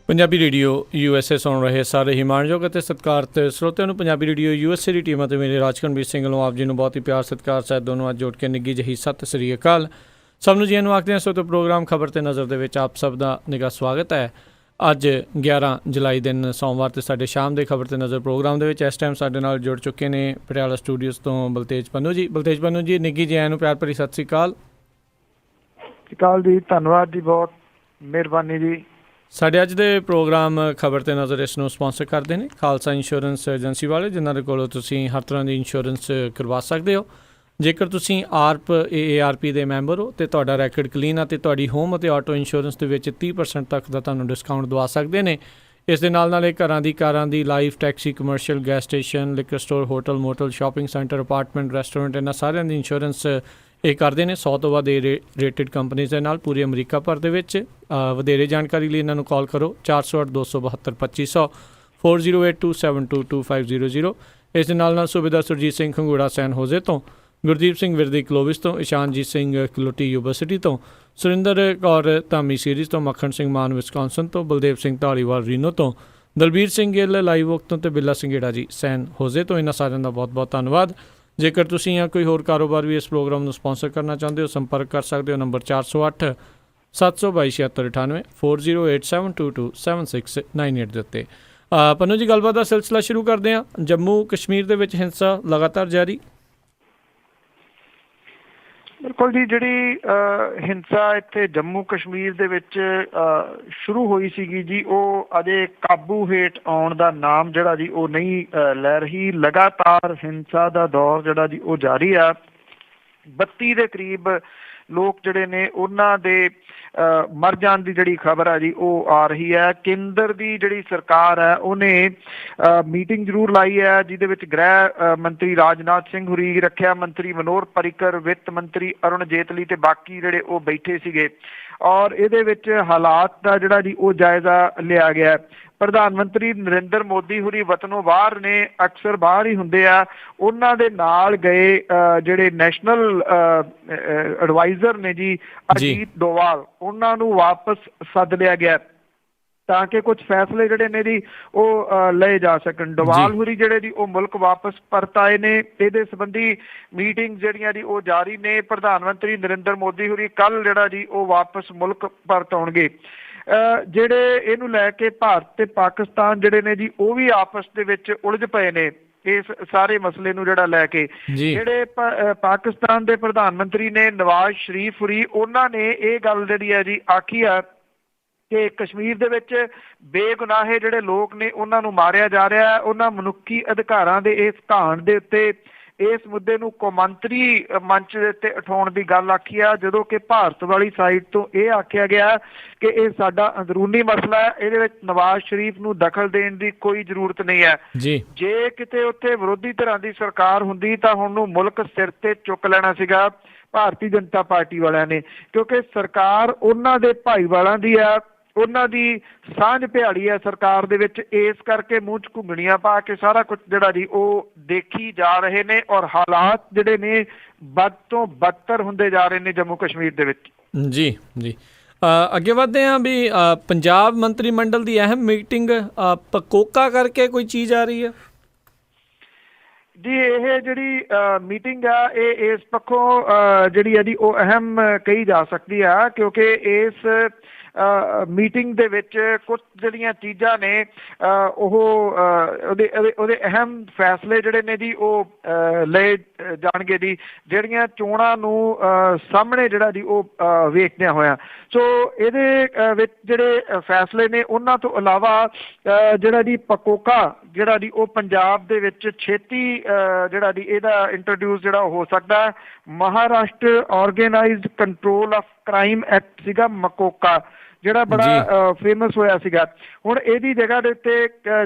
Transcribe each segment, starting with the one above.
Punjabi radio USA ਸੁਣ ਰਹੇ ਸਾਰੇ ਹੀ ਮਾਣਯੋਗ ਅਤੇ ਸਤਿਕਾਰਤ ਸਰੋਤਿਆਂ ਨੂੰ ਪੰਜਾਬੀ ਰੇਡੀਓ USA ਦੀ ਟੀਮ ਅਤੇ ਮੇਰੇ ਰਾਜਕਨਵੀਰ ਸਿੰਘ ਵੱਲੋਂ ਆਪ ਜੀ ਨੂੰ ਬਹੁਤ ਹੀ ਪਿਆਰ ਸਤਿਕਾਰ ਸਾਹਿਬ ਦੋਨੋਂ ਅੱਜ ਜੋੜ ਕੇ ਨਿੱਘੀ ਜਿਹੀ ਸਤਿ ਸ੍ਰੀ ਅਕਾਲ। ਸਭ ਨੂੰ ਜੀ ਨੂੰ ਆਖਦੇ ਹਾਂ ਸੋ ਪ੍ਰੋਗਰਾਮ ਖਬਰ ਤੇ ਨਜ਼ਰ ਦੇ ਵਿੱਚ ਆਪ ਸਭ ਦਾ ਨਿੱਘਾ ਸਵਾਗਤ ਹੈ। ਅੱਜ 11 ਜੁਲਾਈ ਦਿਨ ਸੋਮਵਾਰ ਤੇ ਸਾਡੇ ਸ਼ਾਮ ਦੇ ਖਬਰ ਤੇ ਨਜ਼ਰ ਪ੍ਰੋਗਰਾਮ ਦੇ ਵਿੱਚ ਇਸ ਟਾਈਮ ਸਾਡੇ ਨਾਲ ਜੁੜ ਚੁੱਕੇ ਨੇ ਪਟਿਆਲਾ ਸਟੂਡੀਓਜ਼ ਤੋਂ ਬਲਤੇਜ ਪੰਨੂ ਜੀ ਨਿੱਘੀ ਜੀ ਨੂੰ ਪਿਆਰ ਭਰੀ ਸਤਿ ਸ੍ਰੀ ਅਕਾਲ। ਜੀ ਧੰਨਵਾਦ ਜੀ, ਬਹੁਤ ਮਿਹਰਬਾਨੀ ਜੀ। ਸਾਡੇ ਅੱਜ ਦੇ ਪ੍ਰੋਗਰਾਮ ਖਬਰ ਤੇ ਨਜ਼ਰ ਇਸ ਨੂੰ ਸਪੋਂਸਰ ਕਰਦੇ ਨੇ ਖਾਲਸਾ ਇੰਸ਼ੋਰੈਂਸ ਏਜੰਸੀ ਵਾਲੇ, ਜਿਨ੍ਹਾਂ ਦੇ ਕੋਲੋਂ ਤੁਸੀਂ ਹਰ ਤਰ੍ਹਾਂ ਦੀ ਇੰਸ਼ੋਰੈਂਸ ਕਰਵਾ ਸਕਦੇ ਹੋ। ਜੇਕਰ ਤੁਸੀਂ AARP ਦੇ ਮੈਂਬਰ ਹੋ ਅਤੇ ਤੁਹਾਡਾ ਰੈਕਡ ਕਲੀਨ ਆ ਅਤੇ ਤੁਹਾਡੀ ਹੋਮ ਅਤੇ ਆਟੋ ਇੰਸ਼ੋਰੈਂਸ ਦੇ ਵਿੱਚ 30% ਤੱਕ ਦਾ ਤੁਹਾਨੂੰ ਡਿਸਕਾਊਂਟ ਦਵਾ ਸਕਦੇ ਨੇ। ਇਸ ਦੇ ਨਾਲ ਇਹ ਘਰਾਂ ਦੀ, ਕਾਰਾਂ ਦੀ, life, taxi, commercial, gas station, liquor store, hotel, motel, shopping centre, apartment, restaurant, ਇਹਨਾਂ ਸਾਰਿਆਂ ਦੀ ਇੰਸ਼ੋਰੈਂਸ ਇਹ ਕਰਦੇ ਨੇ 100 ਤੋਂ ਵੱਧ ਰੇਟਡ ਕੰਪਨੀਜ਼ ਦੇ ਨਾਲ ਪੂਰੇ ਅਮਰੀਕਾ ਭਰ ਦੇ ਵਿੱਚ। ਵਧੇਰੇ ਜਾਣਕਾਰੀ ਲਈ ਇਹਨਾਂ ਨੂੰ ਕਾਲ ਕਰੋ 408-272-2500 4082722500। ਇਸ ਦੇ ਨਾਲ ਸੂਬੇਦਾਰ ਸੁਰਜੀਤ ਸਿੰਘ ਖੰਗੂੜਾ ਸੈਨ ਹੋਜ਼ੇ ਤੋਂ, ਗੁਰਦੀਪ ਸਿੰਘ ਵਿਰਦੀ ਕਲੋਵਿਸ ਤੋਂ, ਇਸ਼ਾਨਜੀਤ ਸਿੰਘ ਕਲੋਟੀ ਯੂਨੀਵਰਸਿਟੀ ਤੋਂ, ਸੁਰਿੰਦਰ ਕੌਰ ਧਾਮੀ ਸੀਰੀਜ਼ ਤੋਂ, ਮੱਖਣ ਸਿੰਘ ਮਾਨ ਵਿਸਕਾਂਸਨ ਤੋਂ, ਬਲਦੇਵ ਸਿੰਘ ਢਾਲੀਵਾਲ ਰੀਨੋ ਤੋਂ, ਦਲਬੀਰ ਸਿੰਘ ਗਿੱਲ ਲਾਈਵ ਓਕ ਤੋਂ ਅਤੇ ਬਿੱਲਾ ਸਿੰਘੇੜਾ ਜੀ ਸੈਨ ਹੋਜ਼ੇ ਤੋਂ। ਇਹਨਾਂ ਸਾਰਿਆਂ ਦਾ ਬਹੁਤ ਬਹੁਤ ਧੰਨਵਾਦ। ਜੇਕਰ ਤੁਸੀਂ ਜਾਂ ਕੋਈ ਹੋਰ ਕਾਰੋਬਾਰ ਵੀ ਇਸ ਪ੍ਰੋਗਰਾਮ ਨੂੰ ਸਪੋਂਸਰ ਕਰਨਾ ਚਾਹੁੰਦੇ ਹੋ, ਸੰਪਰਕ ਕਰ ਸਕਦੇ ਹੋ ਨੰਬਰ 408-722-7698 4087227698 ਦੇ ਉੱਤੇ। ਪੰਨੂ ਜੀ, ਗੱਲਬਾਤ ਦਾ ਸਿਲਸਿਲਾ ਸ਼ੁਰੂ ਕਰਦੇ ਹਾਂ। ਜੰਮੂ ਕਸ਼ਮੀਰ ਦੇ ਵਿੱਚ ਹਿੰਸਾ ਲਗਾਤਾਰ ਜਾਰੀ। ਬਿਲਕੁਲ ਜੀ, ਜਿਹੜੀ ਹਿੰਸਾ ਇੱਥੇ ਜੰਮੂ ਕਸ਼ਮੀਰ ਦੇ ਵਿੱਚ ਸ਼ੁਰੂ ਹੋਈ ਸੀਗੀ ਜੀ, ਉਹ ਅਜੇ ਕਾਬੂ ਹੇਠ ਆਉਣ ਦਾ ਨਾਮ ਜਿਹੜਾ ਜੀ ਉਹ ਨਹੀਂ ਲੈ ਰਹੀ। ਲਗਾਤਾਰ ਹਿੰਸਾ ਦਾ ਦੌਰ ਜਿਹੜਾ ਜੀ ਉਹ ਜਾਰੀ ਆ। 32 ਦੇ ਕਰੀਬ ਲੋਕ ਜਿਹੜੇ ਨੇ ਉਹਨਾਂ ਦੇ ਮਰ ਜਾਣ ਦੀ ਜਿਹੜੀ ਖਬਰ ਹੈ ਜੀ ਉਹ ਆ ਰਹੀ ਹੈ। ਕੇਂਦਰ ਦੀ ਜਿਹੜੀ ਸਰਕਾਰ ਹੈ ਉਹਨੇ ਮੀਟਿੰਗ ਜ਼ਰੂਰ ਲਾਈ ਹੈ, ਜਿਹਦੇ ਵਿੱਚ ਗ੍ਰਹਿ ਮੰਤਰੀ ਰਾਜਨਾਥ ਸਿੰਘ ਹੁਰੀ, ਰੱਖਿਆ ਮੰਤਰੀ ਮਨੋਹਰ ਪਰਿਕਰ, ਵਿੱਤ ਮੰਤਰੀ ਅਰੁਣ ਜੇਤਲੀ ਤੇ ਬਾਕੀ ਜਿਹੜੇ ਉਹ ਬੈਠੇ ਸੀਗੇ ਔਰ ਇਹਦੇ ਵਿੱਚ ਹਾਲਾਤ ਦਾ ਜਿਹੜਾ ਜੀ ਉਹ ਜਾਇਜ਼ਾ ਲਿਆ ਗਿਆ। ਪ੍ਰਧਾਨ ਮੰਤਰੀ ਨਰਿੰਦਰ ਮੋਦੀ ਹੁਰੀ ਵਤਨੋਂ ਬਾਹਰ ਨੇ, ਅਕਸਰ ਬਾਹਰ ਹੀ ਹੁੰਦੇ ਆ। ਉਹਨਾਂ ਦੇ ਨਾਲ ਗਏ ਜਿਹੜੇ ਨੈਸ਼ਨਲ ਐਡਵਾਈਜ਼ਰ ਨੇ ਜੀ ਅਜੀਤ ਡੋਵਾਲ, ਉਹਨਾਂ ਨੂੰ ਵਾਪਸ ਸੱਦ ਲਿਆ ਗਿਆ ਤਾਂ ਕਿ ਕੁਝ ਫੈਸਲੇ ਜਿਹੜੇ ਨੇ ਜੀ ਉਹ ਲਏ ਜਾ ਸਕਣ। ਡੋਵਾਲ ਹੁਰੀ ਜਿਹੜੇ ਜੀ ਉਹ ਮੁਲਕ ਵਾਪਸ ਪਰਤ ਆਏ ਨੇ। ਇਹਦੇ ਸੰਬੰਧੀ ਮੀਟਿੰਗ ਜਿਹੜੀਆਂ ਜੀ ਉਹ ਜਾਰੀ ਨੇ। ਪ੍ਰਧਾਨ ਮੰਤਰੀ ਨਰਿੰਦਰ ਮੋਦੀ ਹੁਰੀ ਕੱਲ੍ਹ ਜਿਹੜਾ ਜੀ ਉਹ ਵਾਪਸ ਮੁਲਕ ਪਰਤ ਆਉਣਗੇ। ਜਿਹੜੇ ਇਹਨੂੰ ਲੈ ਕੇ ਭਾਰਤ ਤੇ ਪਾਕਿਸਤਾਨ ਜਿਹੜੇ ਨੇ ਜੀ ਉਹ ਵੀ ਆਪਸ ਦੇ ਵਿੱਚ ਉਲਝ ਪਏ ਨੇ ਇਸ ਸਾਰੇ ਮਸਲੇ ਨੂੰ ਜਿਹੜਾ ਲੈ ਕੇ। ਜਿਹੜੇ ਪਾਕਿਸਤਾਨ ਦੇ ਪ੍ਰਧਾਨ ਮੰਤਰੀ ਨੇ ਨਵਾਜ਼ ਸ਼ਰੀਫ ਹੁਰੀ, ਉਹਨਾਂ ਨੇ ਇਹ ਗੱਲ ਜਿਹੜੀ ਹੈ ਜੀ ਆਖੀ ਆ ਕਿ ਕਸ਼ਮੀਰ ਦੇ ਵਿੱਚ ਬੇਗੁਨਾਹੇ ਜਿਹੜੇ ਲੋਕ ਨੇ ਉਹਨਾਂ ਨੂੰ ਮਾਰਿਆ ਜਾ ਰਿਹਾ ਹੈ। ਉਹਨਾਂ ਮਨੁੱਖੀ ਅਧਿਕਾਰਾਂ ਦੇ ਇਸ ਘਾਣ ਦੇ ਉੱਤੇ ਇਸ ਮੁੱਦੇ ਨੂੰ ਕੌਮਾਂਤਰੀ ਮੰਚ ਦੇ ਉੱਤੇ ਉਠਾਉਣ ਦੀ ਗੱਲ ਆਖੀ ਆ, ਜਦੋਂ ਕਿ ਭਾਰਤ ਵਾਲੀ ਸਾਈਡ ਤੋਂ ਇਹ ਆਖਿਆ ਗਿਆ ਕਿ ਇਹ ਸਾਡਾ ਅੰਦਰੂਨੀ ਮਸਲਾ ਹੈ, ਇਹਦੇ ਵਿੱਚ ਨਵਾਜ਼ ਸ਼ਰੀਫ ਨੂੰ ਦਖਲ ਦੇਣ ਦੀ ਕੋਈ ਜ਼ਰੂਰਤ ਨਹੀਂ ਹੈ। ਜੇ ਕਿਤੇ ਉੱਥੇ ਵਿਰੋਧੀ ਧਿਰਾਂ ਦੀ ਸਰਕਾਰ ਹੁੰਦੀ ਤਾਂ ਹੁਣ ਨੂੰ ਮੁਲਕ ਸਿਰ ਤੇ ਚੁੱਕ ਲੈਣਾ ਸੀਗਾ ਭਾਰਤੀ ਜਨਤਾ ਪਾਰਟੀ ਵਾਲਿਆਂ ਨੇ, ਕਿਉਂਕਿ ਸਰਕਾਰ ਉਹਨਾਂ ਦੇ ਭਾਈਵਾਲਾਂ ਦੀ ਆ, ਉਹਨਾਂ ਦੀ ਸਾਂਝ ਭਿਆੜੀ ਹੈ ਸਰਕਾਰ ਦੇ ਵਿੱਚ। ਇਸ ਕਰਕੇ ਮੂੰਹ 'ਚ ਘੁੰਗਣੀਆਂ ਪਾ ਕੇ ਸਾਰਾ ਕੁਝ ਜਿਹੜਾ ਜੀ ਉਹ ਦੇਖੀ ਜਾ ਰਹੇ ਨੇ ਔਰ ਹਾਲਾਤ ਜਿਹੜੇ ਨੇ ਬਦ ਤੋਂ ਬਦਤਰ ਹੁੰਦੇ ਜਾ ਰਹੇ ਨੇ ਜੰਮੂ ਕਸ਼ਮੀਰ ਦੇ ਵਿੱਚ। ਜੀ ਅੱਗੇ ਵੱਧਦੇ ਹਾਂ ਵੀ ਪੰਜਾਬ ਮੰਤਰੀ ਮੰਡਲ ਦੀ ਅਹਿਮ ਮੀਟਿੰਗ ਪਕੋਕਾ ਕਰਕੇ ਕੋਈ ਚੀਜ਼ ਆ ਰਹੀ ਹੈ ਜੀ। ਇਹ ਜਿਹੜੀ ਮੀਟਿੰਗ ਆ ਇਹ ਇਸ ਪੱਖੋਂ ਜਿਹੜੀ ਹੈ ਜੀ ਉਹ ਅਹਿਮ ਕਹੀ ਜਾ ਸਕਦੀ ਆ ਕਿਉਂਕਿ ਇਸ ਮੀਟਿੰਗ ਦੇ ਵਿੱਚ ਕੁਝ ਜਿਹੜੀਆਂ ਚੀਜ਼ਾਂ ਨੇ ਉਹਦੇ ਅਹਿਮ ਫੈਸਲੇ ਜਿਹੜੇ ਨੇ ਜੀ ਉਹ ਲਏ ਜਾਣਗੇ ਜੀ, ਜਿਹੜੀਆਂ ਚੋਣਾਂ ਨੂੰ ਸਾਹਮਣੇ ਜਿਹੜਾ ਜੀ ਉਹ ਵੇਖਦਿਆਂ ਹੋਇਆ। ਸੋ ਇਹਦੇ ਵਿੱਚ ਜਿਹੜੇ ਫੈਸਲੇ ਨੇ ਉਹਨਾਂ ਤੋਂ ਇਲਾਵਾ ਜਿਹੜਾ ਜੀ ਪਕੋਕਾ ਜਿਹੜਾ ਜੀ ਉਹ ਪੰਜਾਬ ਦੇ ਵਿੱਚ ਛੇਤੀ ਜਿਹੜਾ ਜੀ ਇਹਦਾ ਇੰਟਰੋਡਿਊਸ ਜਿਹੜਾ ਹੋ ਸਕਦਾ। Maharashtra organised control of crime act ਸੀਗਾ ਮਕੋਕਾ, ਜਿਹੜਾ ਬੜਾ ਫੇਮਸ ਹੋਇਆ ਸੀਗਾ। ਹੁਣ ਇਹਦੀ ਜਗ੍ਹਾ ਦੇ ਉੱਤੇ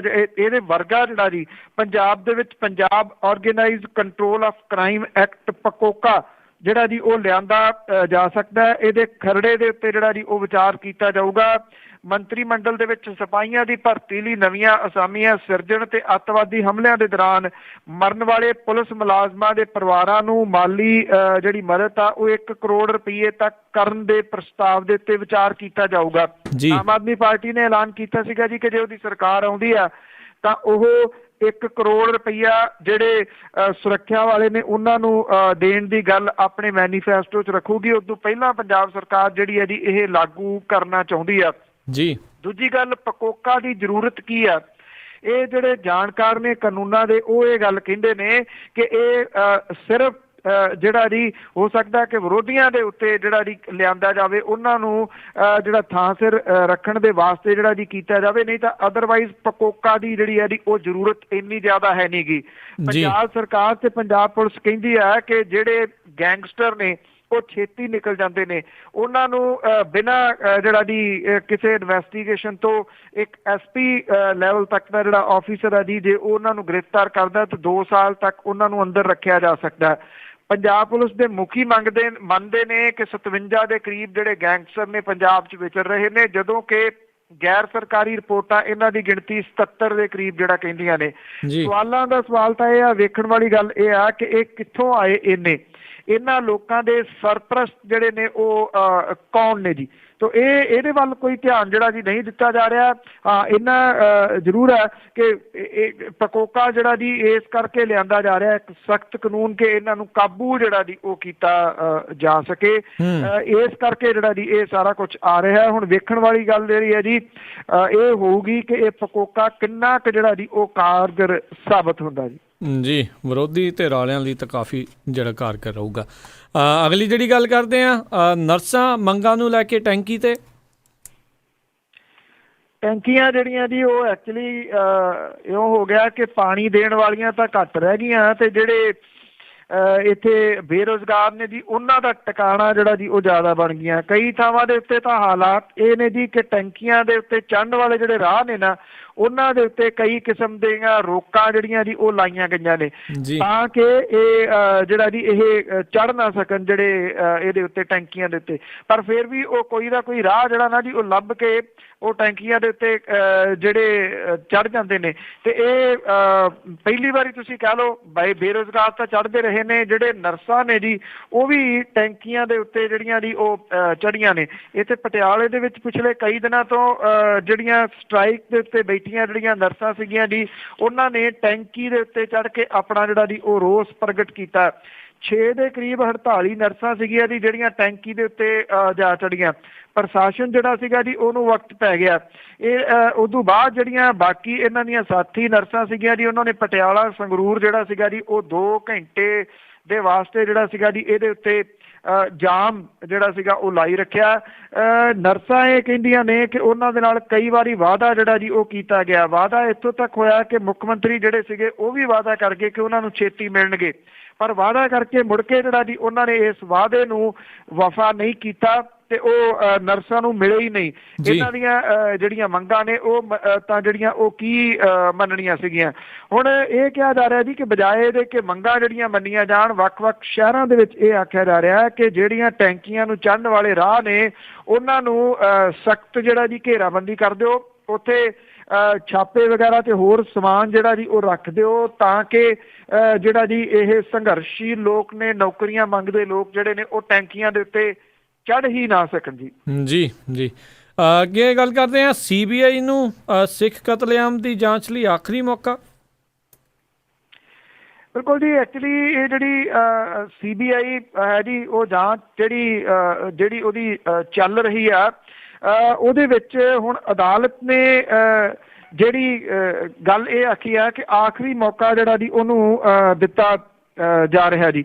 ਇਹਦੇ ਵਰਗਾ ਜਿਹੜਾ ਜੀ ਪੰਜਾਬ ਦੇ ਵਿੱਚ Punjab organised control of crime act PCOCA ਜਿਹੜਾ ਜੀ ਉਹ ਲਿਆਂਦਾ ਜਾ ਸਕਦਾ ਹੈ। ਇਹਦੇ ਖਰੜੇ ਦੇ ਉੱਤੇ ਜਿਹੜਾ ਜੀ ਉਹ ਵਿਚਾਰ ਕੀਤਾ ਜਾਊਗਾ। ਮੰਤਰੀ ਮੰਡਲ ਦੇ ਵਿੱਚ ਸਿਪਾਹੀਆਂ ਦੀ ਭਰਤੀ ਲਈ ਨਵੀਆਂ ਅਸਾਮੀਆਂ ਸਿਰਜਣ ਤੇ ਅੱਤਵਾਦੀ ਹਮਲਿਆਂ ਦੇ ਦੌਰਾਨ ਮਰਨ ਵਾਲੇ ਪੁਲਿਸ ਮੁਲਾਜ਼ਮਾਂ ਦੇ ਪਰਿਵਾਰਾਂ ਨੂੰ ਮਾਲੀ ਜਿਹੜੀ ਮਦਦ ਆ ਉਹ 1 ਕਰੋੜ ਰੁਪਏ ਤੱਕ ਕਰਨ ਦੇ ਪ੍ਰਸਤਾਵ ਦੇ ਉੱਤੇ ਵਿਚਾਰ ਕੀਤਾ ਜਾਊਗਾ। ਆਮ ਆਦਮੀ ਪਾਰਟੀ ਨੇ ਐਲਾਨ ਕੀਤਾ ਸੀਗਾ ਜੀ ਕਿ ਜੇ ਉਹਦੀ ਸਰਕਾਰ ਆਉਂਦੀ ਆ ਤਾਂ ਉਹ 1 ਕਰੋੜ ਰੁਪਈਆ ਜਿਹੜੇ ਸੁਰੱਖਿਆ ਵਾਲੇ ਨੇ ਉਹਨਾਂ ਨੂੰ ਦੇਣ ਦੀ ਗੱਲ ਆਪਣੇ ਮੈਨੀਫੈਸਟੋ 'ਚ ਰੱਖੂਗੀ। ਉਸ ਤੋਂ ਪਹਿਲਾਂ ਪੰਜਾਬ ਸਰਕਾਰ ਜਿਹੜੀ ਹੈ ਜੀ ਇਹ ਲਾਗੂ ਕਰਨਾ ਚਾਹੁੰਦੀ ਆ ਜੀ। ਦੂਜੀ ਗੱਲ, ਪਕੋਕਾ ਦੀ ਜ਼ਰੂਰਤ ਕੀ ਆ? ਇਹ ਜਿਹੜੇ ਜਾਣਕਾਰ ਨੇ ਕਾਨੂੰਨਾਂ ਦੇ ਉਹ ਇਹ ਗੱਲ ਕਹਿੰਦੇ ਨੇ ਕਿ ਇਹ ਸਿਰਫ ਜਿਹੜਾ ਜੀ ਹੋ ਸਕਦਾ ਕਿ ਵਿਰੋਧੀਆਂ ਦੇ ਉੱਤੇ ਜਿਹੜਾ ਜੀ ਲਿਆਂਦਾ ਜਾਵੇ, ਉਹਨਾਂ ਨੂੰ ਜਿਹੜਾ ਥਾਂ ਸਿਰ ਰੱਖਣ ਦੇ ਵਾਸਤੇ ਜਿਹੜਾ ਜੀ ਕੀਤਾ ਜਾਵੇ, ਨਹੀਂ ਤਾਂ ਅਦਰਵਾਈਜ਼ ਪਕੋਕਾ ਦੀ ਜਿਹੜੀ ਹੈ ਜੀ ਉਹ ਜ਼ਰੂਰਤ ਇੰਨੀ ਜ਼ਿਆਦਾ ਹੈ ਨਹੀਂ ਗੀ। ਪੰਜਾਬ ਸਰਕਾਰ ਤੇ ਪੰਜਾਬ ਪੁਲਿਸ ਕਹਿੰਦੀ ਹੈ ਕਿ ਜਿਹੜੇ ਗੈਂਗਸਟਰ ਨੇ ਉਹ ਛੇਤੀ ਨਿਕਲ ਜਾਂਦੇ ਨੇ, ਉਹਨਾਂ ਨੂੰ ਬਿਨਾਂ ਜਿਹੜਾ ਜੀ ਕਿਸੇ ਇਨਵੈਸਟੀਗੇਸ਼ਨ ਤੋਂ ਇੱਕ SP ਲੈਵਲ ਤੱਕ ਦਾ ਜਿਹੜਾ ਆਫਿਸਰ ਹੈ ਜੀ ਜੇ ਉਹਨਾਂ ਨੂੰ ਗ੍ਰਿਫਤਾਰ ਕਰਦਾ ਤਾਂ 2 ਸਾਲ ਤੱਕ ਉਹਨਾਂ ਨੂੰ ਅੰਦਰ ਰੱਖਿਆ ਜਾ ਸਕਦਾ। ਪੰਜਾਬ ਪੁਲਿਸ ਦੇ ਮੁਖੀ ਮੰਨਦੇ ਨੇ ਕਿ 57 ਦੇ ਕਰੀਬ ਜਿਹੜੇ ਗੈਂਗਸਟਰ ਨੇ ਪੰਜਾਬ 'ਚ ਵਿਚਰ ਰਹੇ ਨੇ, ਜਦੋਂ ਕਿ ਗੈਰ ਸਰਕਾਰੀ ਰਿਪੋਰਟਾਂ ਇਹਨਾਂ ਦੀ ਗਿਣਤੀ 77 ਦੇ ਕਰੀਬ ਜਿਹੜਾ ਕਹਿੰਦੀਆਂ ਨੇ। ਸਵਾਲਾਂ ਦਾ ਸਵਾਲ ਤਾਂ ਇਹ ਆ, ਵੇਖਣ ਵਾਲੀ ਗੱਲ ਇਹ ਆ ਕਿ ਇਹ ਕਿੱਥੋਂ ਆਏ ਇਹਨਾਂ ਲੋਕਾਂ ਦੇ ਸਰਪ੍ਰਸਤ ਜਿਹੜੇ ਨੇ ਉਹ ਕੌਣ ਨੇ ਜੀ? ਤੋ ਇਹਦੇ ਵੱਲ ਕੋਈ ਧਿਆਨ ਜਿਹੜਾ ਜੀ ਨਹੀਂ ਦਿੱਤਾ ਜਾ ਰਿਹਾ। ਹਾਂ, ਇੰਨਾ ਜ਼ਰੂਰ ਹੈ ਕਿ ਪਕੋਕਾ ਜਿਹੜਾ ਜੀ ਇਸ ਕਰਕੇ ਲਿਆਂਦਾ ਜਾ ਰਿਹਾ ਇੱਕ ਸਖਤ ਕਾਨੂੰਨ ਕਿ ਇਹਨਾਂ ਨੂੰ ਕਾਬੂ ਜਿਹੜਾ ਜੀ ਉਹ ਕੀਤਾ ਜਾ ਸਕੇ। ਇਸ ਕਰਕੇ ਜਿਹੜਾ ਜੀ ਇਹ ਸਾਰਾ ਕੁਝ ਆ ਰਿਹਾ। ਹੁਣ ਵੇਖਣ ਵਾਲੀ ਗੱਲ ਜਿਹੜੀ ਹੈ ਜੀ ਇਹ ਹੋਊਗੀ ਕਿ ਇਹ ਪਕੋਕਾ ਕਿੰਨਾ ਕੁ ਜਿਹੜਾ ਜੀ ਉਹ ਕਾਰਗਰ ਸਾਬਤ ਹੁੰਦਾ ਜੀ। ਵਿਰੋਧੀ ਧਿਰ ਵਾਲਿਆਂ ਲਈ ਤਾਂ ਕਾਫੀ ਜਿਹੜਾ ਕਾਰਗਰ ਰਹੂਗਾ। ਅਗਲੀ ਜਿਹੜੀ ਗੱਲ ਕਰਦੇ ਆ, ਨਰਸਾਂ ਮੰਗਾਂ ਨੂੰ ਲੈ ਕੇ ਟੈਂਕੀਆਂ ਜਿਹੜੀਆਂ ਜੀ ਉਹ ਐਕਚੁਅਲੀ ਇਉਂ ਹੋ ਗਿਆ ਕਿ ਪਾਣੀ ਦੇਣ ਵਾਲੀਆਂ ਤਾਂ ਘੱਟ ਰਹਿ ਗਈਆਂ ਤੇ ਜਿਹੜੇ ਇੱਥੇ ਬੇਰੁਜ਼ਗਾਰ ਨੇ ਜੀ ਉਹਨਾਂ ਦਾ ਟਿਕਾਣਾ ਜਿਹੜਾ ਜੀ ਉਹ ਜ਼ਿਆਦਾ ਬਣ ਗਈਆਂ। ਕਈ ਥਾਵਾਂ ਦੇ ਉੱਤੇ ਤਾਂ ਹਾਲਾਤ ਇਹ ਨੇ ਜੀ ਕਿ ਟੈਂਕੀਆਂ ਦੇ ਉੱਤੇ ਚੜ੍ਹਨ ਵਾਲੇ ਜਿਹੜੇ ਰਾਹ ਨੇ ਨਾ ਉਹਨਾਂ ਦੇ ਉੱਤੇ ਕਈ ਕਿਸਮ ਦੀਆਂ ਰੋਕਾਂ ਜਿਹੜੀਆਂ ਜੀ ਉਹ ਲਾਈਆਂ ਗਈਆਂ ਨੇ ਤਾਂ ਕਿ ਇਹ ਜਿਹੜਾ ਜੀ ਇਹ ਚੜ੍ਹ ਨਾ ਸਕਣ ਜਿਹੜੇ ਇਹਦੇ ਉੱਤੇ ਟੈਂਕੀਆਂ ਦੇ ਉੱਤੇ। ਪਰ ਫਿਰ ਵੀ ਉਹ ਕੋਈ ਨਾ ਕੋਈ ਰਾਹ ਜਿਹੜਾ ਨਾ ਜੀ ਉਹ ਲੱਭ ਕੇ ਉਹ ਟੈਂਕੀਆਂ ਦੇ ਉੱਤੇ ਜਿਹੜੇ ਚੜ੍ਹ ਜਾਂਦੇ ਨੇ। ਤੇ ਇਹ ਪਹਿਲੀ ਵਾਰੀ ਤੁਸੀਂ ਕਹਿ ਲਓ ਬੇਰੁਜ਼ਗਾਰ ਤਾਂ ਚੜ੍ਹਦੇ ਰਹੇ ਨੇ, ਜਿਹੜੇ ਨਰਸਾਂ ਨੇ ਜੀ ਉਹ ਵੀ ਟੈਂਕੀਆਂ ਦੇ ਉੱਤੇ ਜਿਹੜੀਆਂ ਜੀ ਉਹ ਚੜ੍ਹੀਆਂ ਨੇ। ਇੱਥੇ ਪਟਿਆਲੇ ਦੇ ਵਿੱਚ ਪਿਛਲੇ ਕਈ ਦਿਨਾਂ ਤੋਂ ਜਿਹੜੀਆਂ ਸਟ੍ਰਾਈਕ ਦੇ ਉੱਤੇ ਬੈਠੀਆਂ ਜਿਹੜੀਆਂ ਨਰਸਾਂ ਸੀਗੀਆਂ ਜੀ ਉਹਨਾਂ ਨੇ ਟੈਂਕੀ ਦੇ ਉੱਤੇ ਚੜ੍ਹ ਕੇ ਆਪਣਾ ਜਿਹੜਾ ਜੀ ਉਹ ਰੋਸ ਪ੍ਰਗਟ ਕੀਤਾ। 6 ਦੇ ਕਰੀਬ 48 ਨਰਸਾਂ ਸੀਗੀਆਂ ਜੀ ਜਿਹੜੀਆਂ ਟੈਂਕੀ ਦੇ ਉੱਤੇ ਜਾ ਚੜ੍ਹੀਆਂ। ਪ੍ਰਸ਼ਾਸਨ ਜਿਹੜਾ ਸੀਗਾ ਜੀ ਉਹਨੂੰ ਵਕਤ ਪੈ ਗਿਆ। ਇਹ ਉਦੋਂ ਬਾਅਦ ਜਿਹੜੀਆਂ ਬਾਕੀ ਇਹਨਾਂ ਦੀਆਂ ਸਾਥੀ ਨਰਸਾਂ ਸੀਗੀਆਂ ਜੀ ਉਹਨਾਂ ਨੇ ਪਟਿਆਲਾ ਸੰਗਰੂਰ ਜਿਹੜਾ ਸੀਗਾ ਜੀ ਉਹ 2 ਘੰਟੇ ਦੇ ਵਾਸਤੇ ਜਿਹੜਾ ਸੀਗਾ ਜੀ ਇਹਦੇ ਉੱਤੇ ਜਾਮ ਜਿਹੜਾ ਸੀਗਾ ਉਹ ਲਾਈ ਰੱਖਿਆ। ਨਰਸਾਂ ਇਹ ਕਹਿੰਦੀਆਂ ਨੇ ਕਿ ਉਹਨਾਂ ਦੇ ਨਾਲ ਕਈ ਵਾਰੀ ਵਾਅਦਾ ਜਿਹੜਾ ਜੀ ਉਹ ਕੀਤਾ ਗਿਆ। ਵਾਅਦਾ ਇੱਥੋਂ ਤੱਕ ਹੋਇਆ ਕਿ ਮੁੱਖ ਮੰਤਰੀ ਜਿਹੜੇ ਸੀਗੇ ਉਹ ਵੀ ਵਾਅਦਾ ਕਰ ਗਏ ਕਿ ਉਹਨਾਂ ਨੂੰ ਛੇਤੀ ਮਿਲਣਗੇ, ਪਰ ਵਾਅਦਾ ਕਰਕੇ ਮੁੜ ਕੇ ਜਿਹੜਾ ਜੀ ਉਹਨਾਂ ਨੇ ਇਸ ਵਾਅਦੇ ਨੂੰ ਵਫਾ ਨਹੀਂ ਕੀਤਾ ਤੇ ਉਹ ਨਰਸਾਂ ਨੂੰ ਮਿਲੇ ਹੀ ਨਹੀਂ। ਇਹਨਾਂ ਦੀਆਂ ਜਿਹੜੀਆਂ ਮੰਗਾਂ ਨੇ ਉਹ ਤਾਂ ਜਿਹੜੀਆਂ ਉਹ ਕੀ ਮੰਨਣੀਆਂ ਸੀਗੀਆਂ। ਹੁਣ ਇਹ ਕਿਹਾ ਜਾ ਰਿਹਾ ਜੀ ਕਿ ਬਜਾਏ ਇਹਦੇ ਕਿ ਮੰਗਾਂ ਜਿਹੜੀਆਂ ਮੰਨੀਆਂ ਜਾਣ, ਵੱਖ-ਵੱਖ ਸ਼ਹਿਰਾਂ ਦੇ ਵਿੱਚ ਇਹ ਆਖਿਆ ਜਾ ਰਿਹਾ ਕਿ ਜਿਹੜੀਆਂ ਟੈਂਕੀਆਂ ਨੂੰ ਚੜ੍ਹਨ ਵਾਲੇ ਰਾਹ ਨੇ ਉਹਨਾਂ ਨੂੰ ਸਖਤ ਜਿਹੜਾ ਜੀ ਘੇਰਾਬੰਦੀ ਕਰ ਦਿਓ, ਉੱਥੇ ਛਾਪੇ ਵਗੈਰਾ ਤੇ ਹੋਰ ਸਮਾਨ ਜਿਹੜਾ ਜੀ ਉਹ ਰੱਖ ਦਿਓ ਤਾਂ ਕਿ ਜਿਹੜਾ ਜੀ ਇਹ ਸੰਘਰਸ਼ੀ ਲੋਕ ਨੇ, ਨੌਕਰੀਆਂ ਮੰਗਦੇ ਲੋਕ ਜਿਹੜੇ ਨੇ ਉਹ ਟੈਂਕੀਆਂ ਦੇ ਉੱਤੇ ਚੜ੍ਹ ਹੀ ਨਾ ਸਕਣ ਜੀ। ਅੱਗੇ ਗੱਲ ਕਰਦੇ ਹਾਂ CBI ਨੂੰ ਸਿੱਖ ਕਤਲੇਆਮ ਦੀ ਜਾਂਚ ਲਈ ਆਖਰੀ ਮੌਕਾ। ਬਿਲਕੁਲ ਜੀ, ਐਕਚੁਅਲੀ ਇਹ ਜਿਹੜੀ CBI ਹੈ ਜੀ ਉਹ ਜਾਂਚ ਜਿਹੜੀ ਉਹਦੀ ਚੱਲ ਰਹੀ ਆ ਉਹਦੇ ਵਿੱਚ ਹੁਣ ਅਦਾਲਤ ਨੇ ਜਿਹੜੀ ਗੱਲ ਇਹ ਆਖੀ ਆ ਕਿ ਆਖਰੀ ਮੌਕਾ ਜਿਹੜਾ ਜੀ ਉਹਨੂੰ ਦਿੱਤਾ ਜਾ ਰਿਹਾ ਜੀ।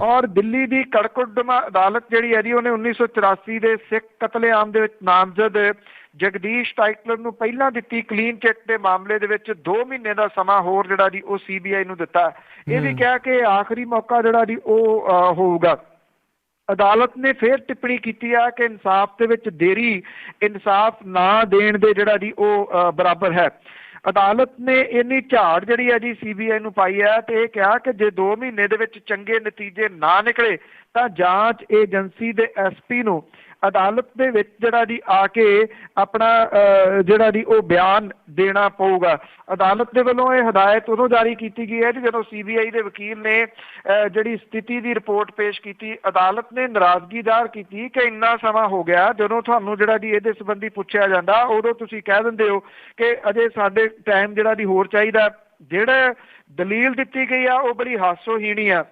ਔਰ ਦਿੱਲੀ ਦੀ ਕੜਕੁੱਟਮਾ ਅਦਾਲਤ ਜਿਹੜੀ ਹੈ ਜੀ ਉਹਨੇ 1984 ਦੇ ਸਿੱਖ ਕਤਲੇਆਮ ਦੇ ਵਿੱਚ ਨਾਮਜ਼ਦ ਜਗਦੀਸ਼ ਟਾਈਟਲਰ ਨੂੰ ਪਹਿਲਾਂ ਦਿੱਤੀ ਕਲੀਨ ਚਿੱਟ ਦੇ ਮਾਮਲੇ ਦੇ ਵਿੱਚ 2 ਮਹੀਨੇ ਦਾ ਸਮਾਂ ਹੋਰ ਜਿਹੜਾ ਜੀ ਉਹ CBI ਨੂੰ ਦਿੱਤਾ। ਇਹ ਵੀ ਕਿਹਾ ਕਿ ਆਖਰੀ ਮੌਕਾ ਜਿਹੜਾ ਜੀ ਉਹ ਹੋਊਗਾ। ਅਦਾਲਤ ਨੇ ਫਿਰ ਟਿੱਪਣੀ ਕੀਤੀ ਆ ਕਿ ਇਨਸਾਫ ਦੇ ਵਿੱਚ ਦੇਰੀ ਇਨਸਾਫ ਨਾ ਦੇਣ ਦੇ ਜਿਹੜਾ ਜੀ ਉਹ ਬਰਾਬਰ ਹੈ। ਅਦਾਲਤ ਨੇ ਇੰਨੀ ਝਾੜ ਜਿਹੜੀ ਹੈ ਜੀ CBI ਨੂੰ ਪਾਈ ਹੈ ਤੇ ਇਹ ਕਿਹਾ ਕਿ ਜੇ 2 ਮਹੀਨੇ ਦੇ ਵਿੱਚ ਚੰਗੇ ਨਤੀਜੇ ਨਾ ਨਿਕਲੇ ਤਾਂ ਜਾਂਚ ਏਜੰਸੀ ਦੇ SP ਨੂੰ ਅਦਾਲਤ ਦੇ ਵਿੱਚ ਜਿਹੜਾ ਜੀ ਆ ਕੇ ਆਪਣਾ ਜਿਹੜਾ ਜੀ ਉਹ ਬਿਆਨ ਦੇਣਾ ਪਊਗਾ। ਅਦਾਲਤ ਦੇ ਵੱਲੋਂ ਇਹ ਹਦਾਇਤ ਉਦੋਂ ਜਾਰੀ ਕੀਤੀ ਗਈ ਹੈ ਜੀ ਜਦੋਂ CBI ਦੇ ਵਕੀਲ ਨੇ ਜਿਹੜੀ ਸਥਿਤੀ ਦੀ ਰਿਪੋਰਟ ਪੇਸ਼ ਕੀਤੀ। ਅਦਾਲਤ ਨੇ ਨਾਰਾਜ਼ਗੀ ਜ਼ਾਹਰ ਕੀਤੀ ਕਿ ਇੰਨਾ ਸਮਾਂ ਹੋ ਗਿਆ, ਜਦੋਂ ਤੁਹਾਨੂੰ ਜਿਹੜਾ ਜੀ ਇਹਦੇ ਸੰਬੰਧੀ ਪੁੱਛਿਆ ਜਾਂਦਾ ਉਦੋਂ ਤੁਸੀਂ ਕਹਿ ਦਿੰਦੇ ਹੋ ਕਿ ਅਜੇ ਸਾਡੇ ਟਾਈਮ ਜਿਹੜਾ ਜੀ ਹੋਰ ਚਾਹੀਦਾ। ਜਿਹੜਾ ਦਲੀਲ ਦਿੱਤੀ ਗਈ ਆ ਉਹ ਬੜੀ ਹਾਸੋਹੀਣੀ ਆ।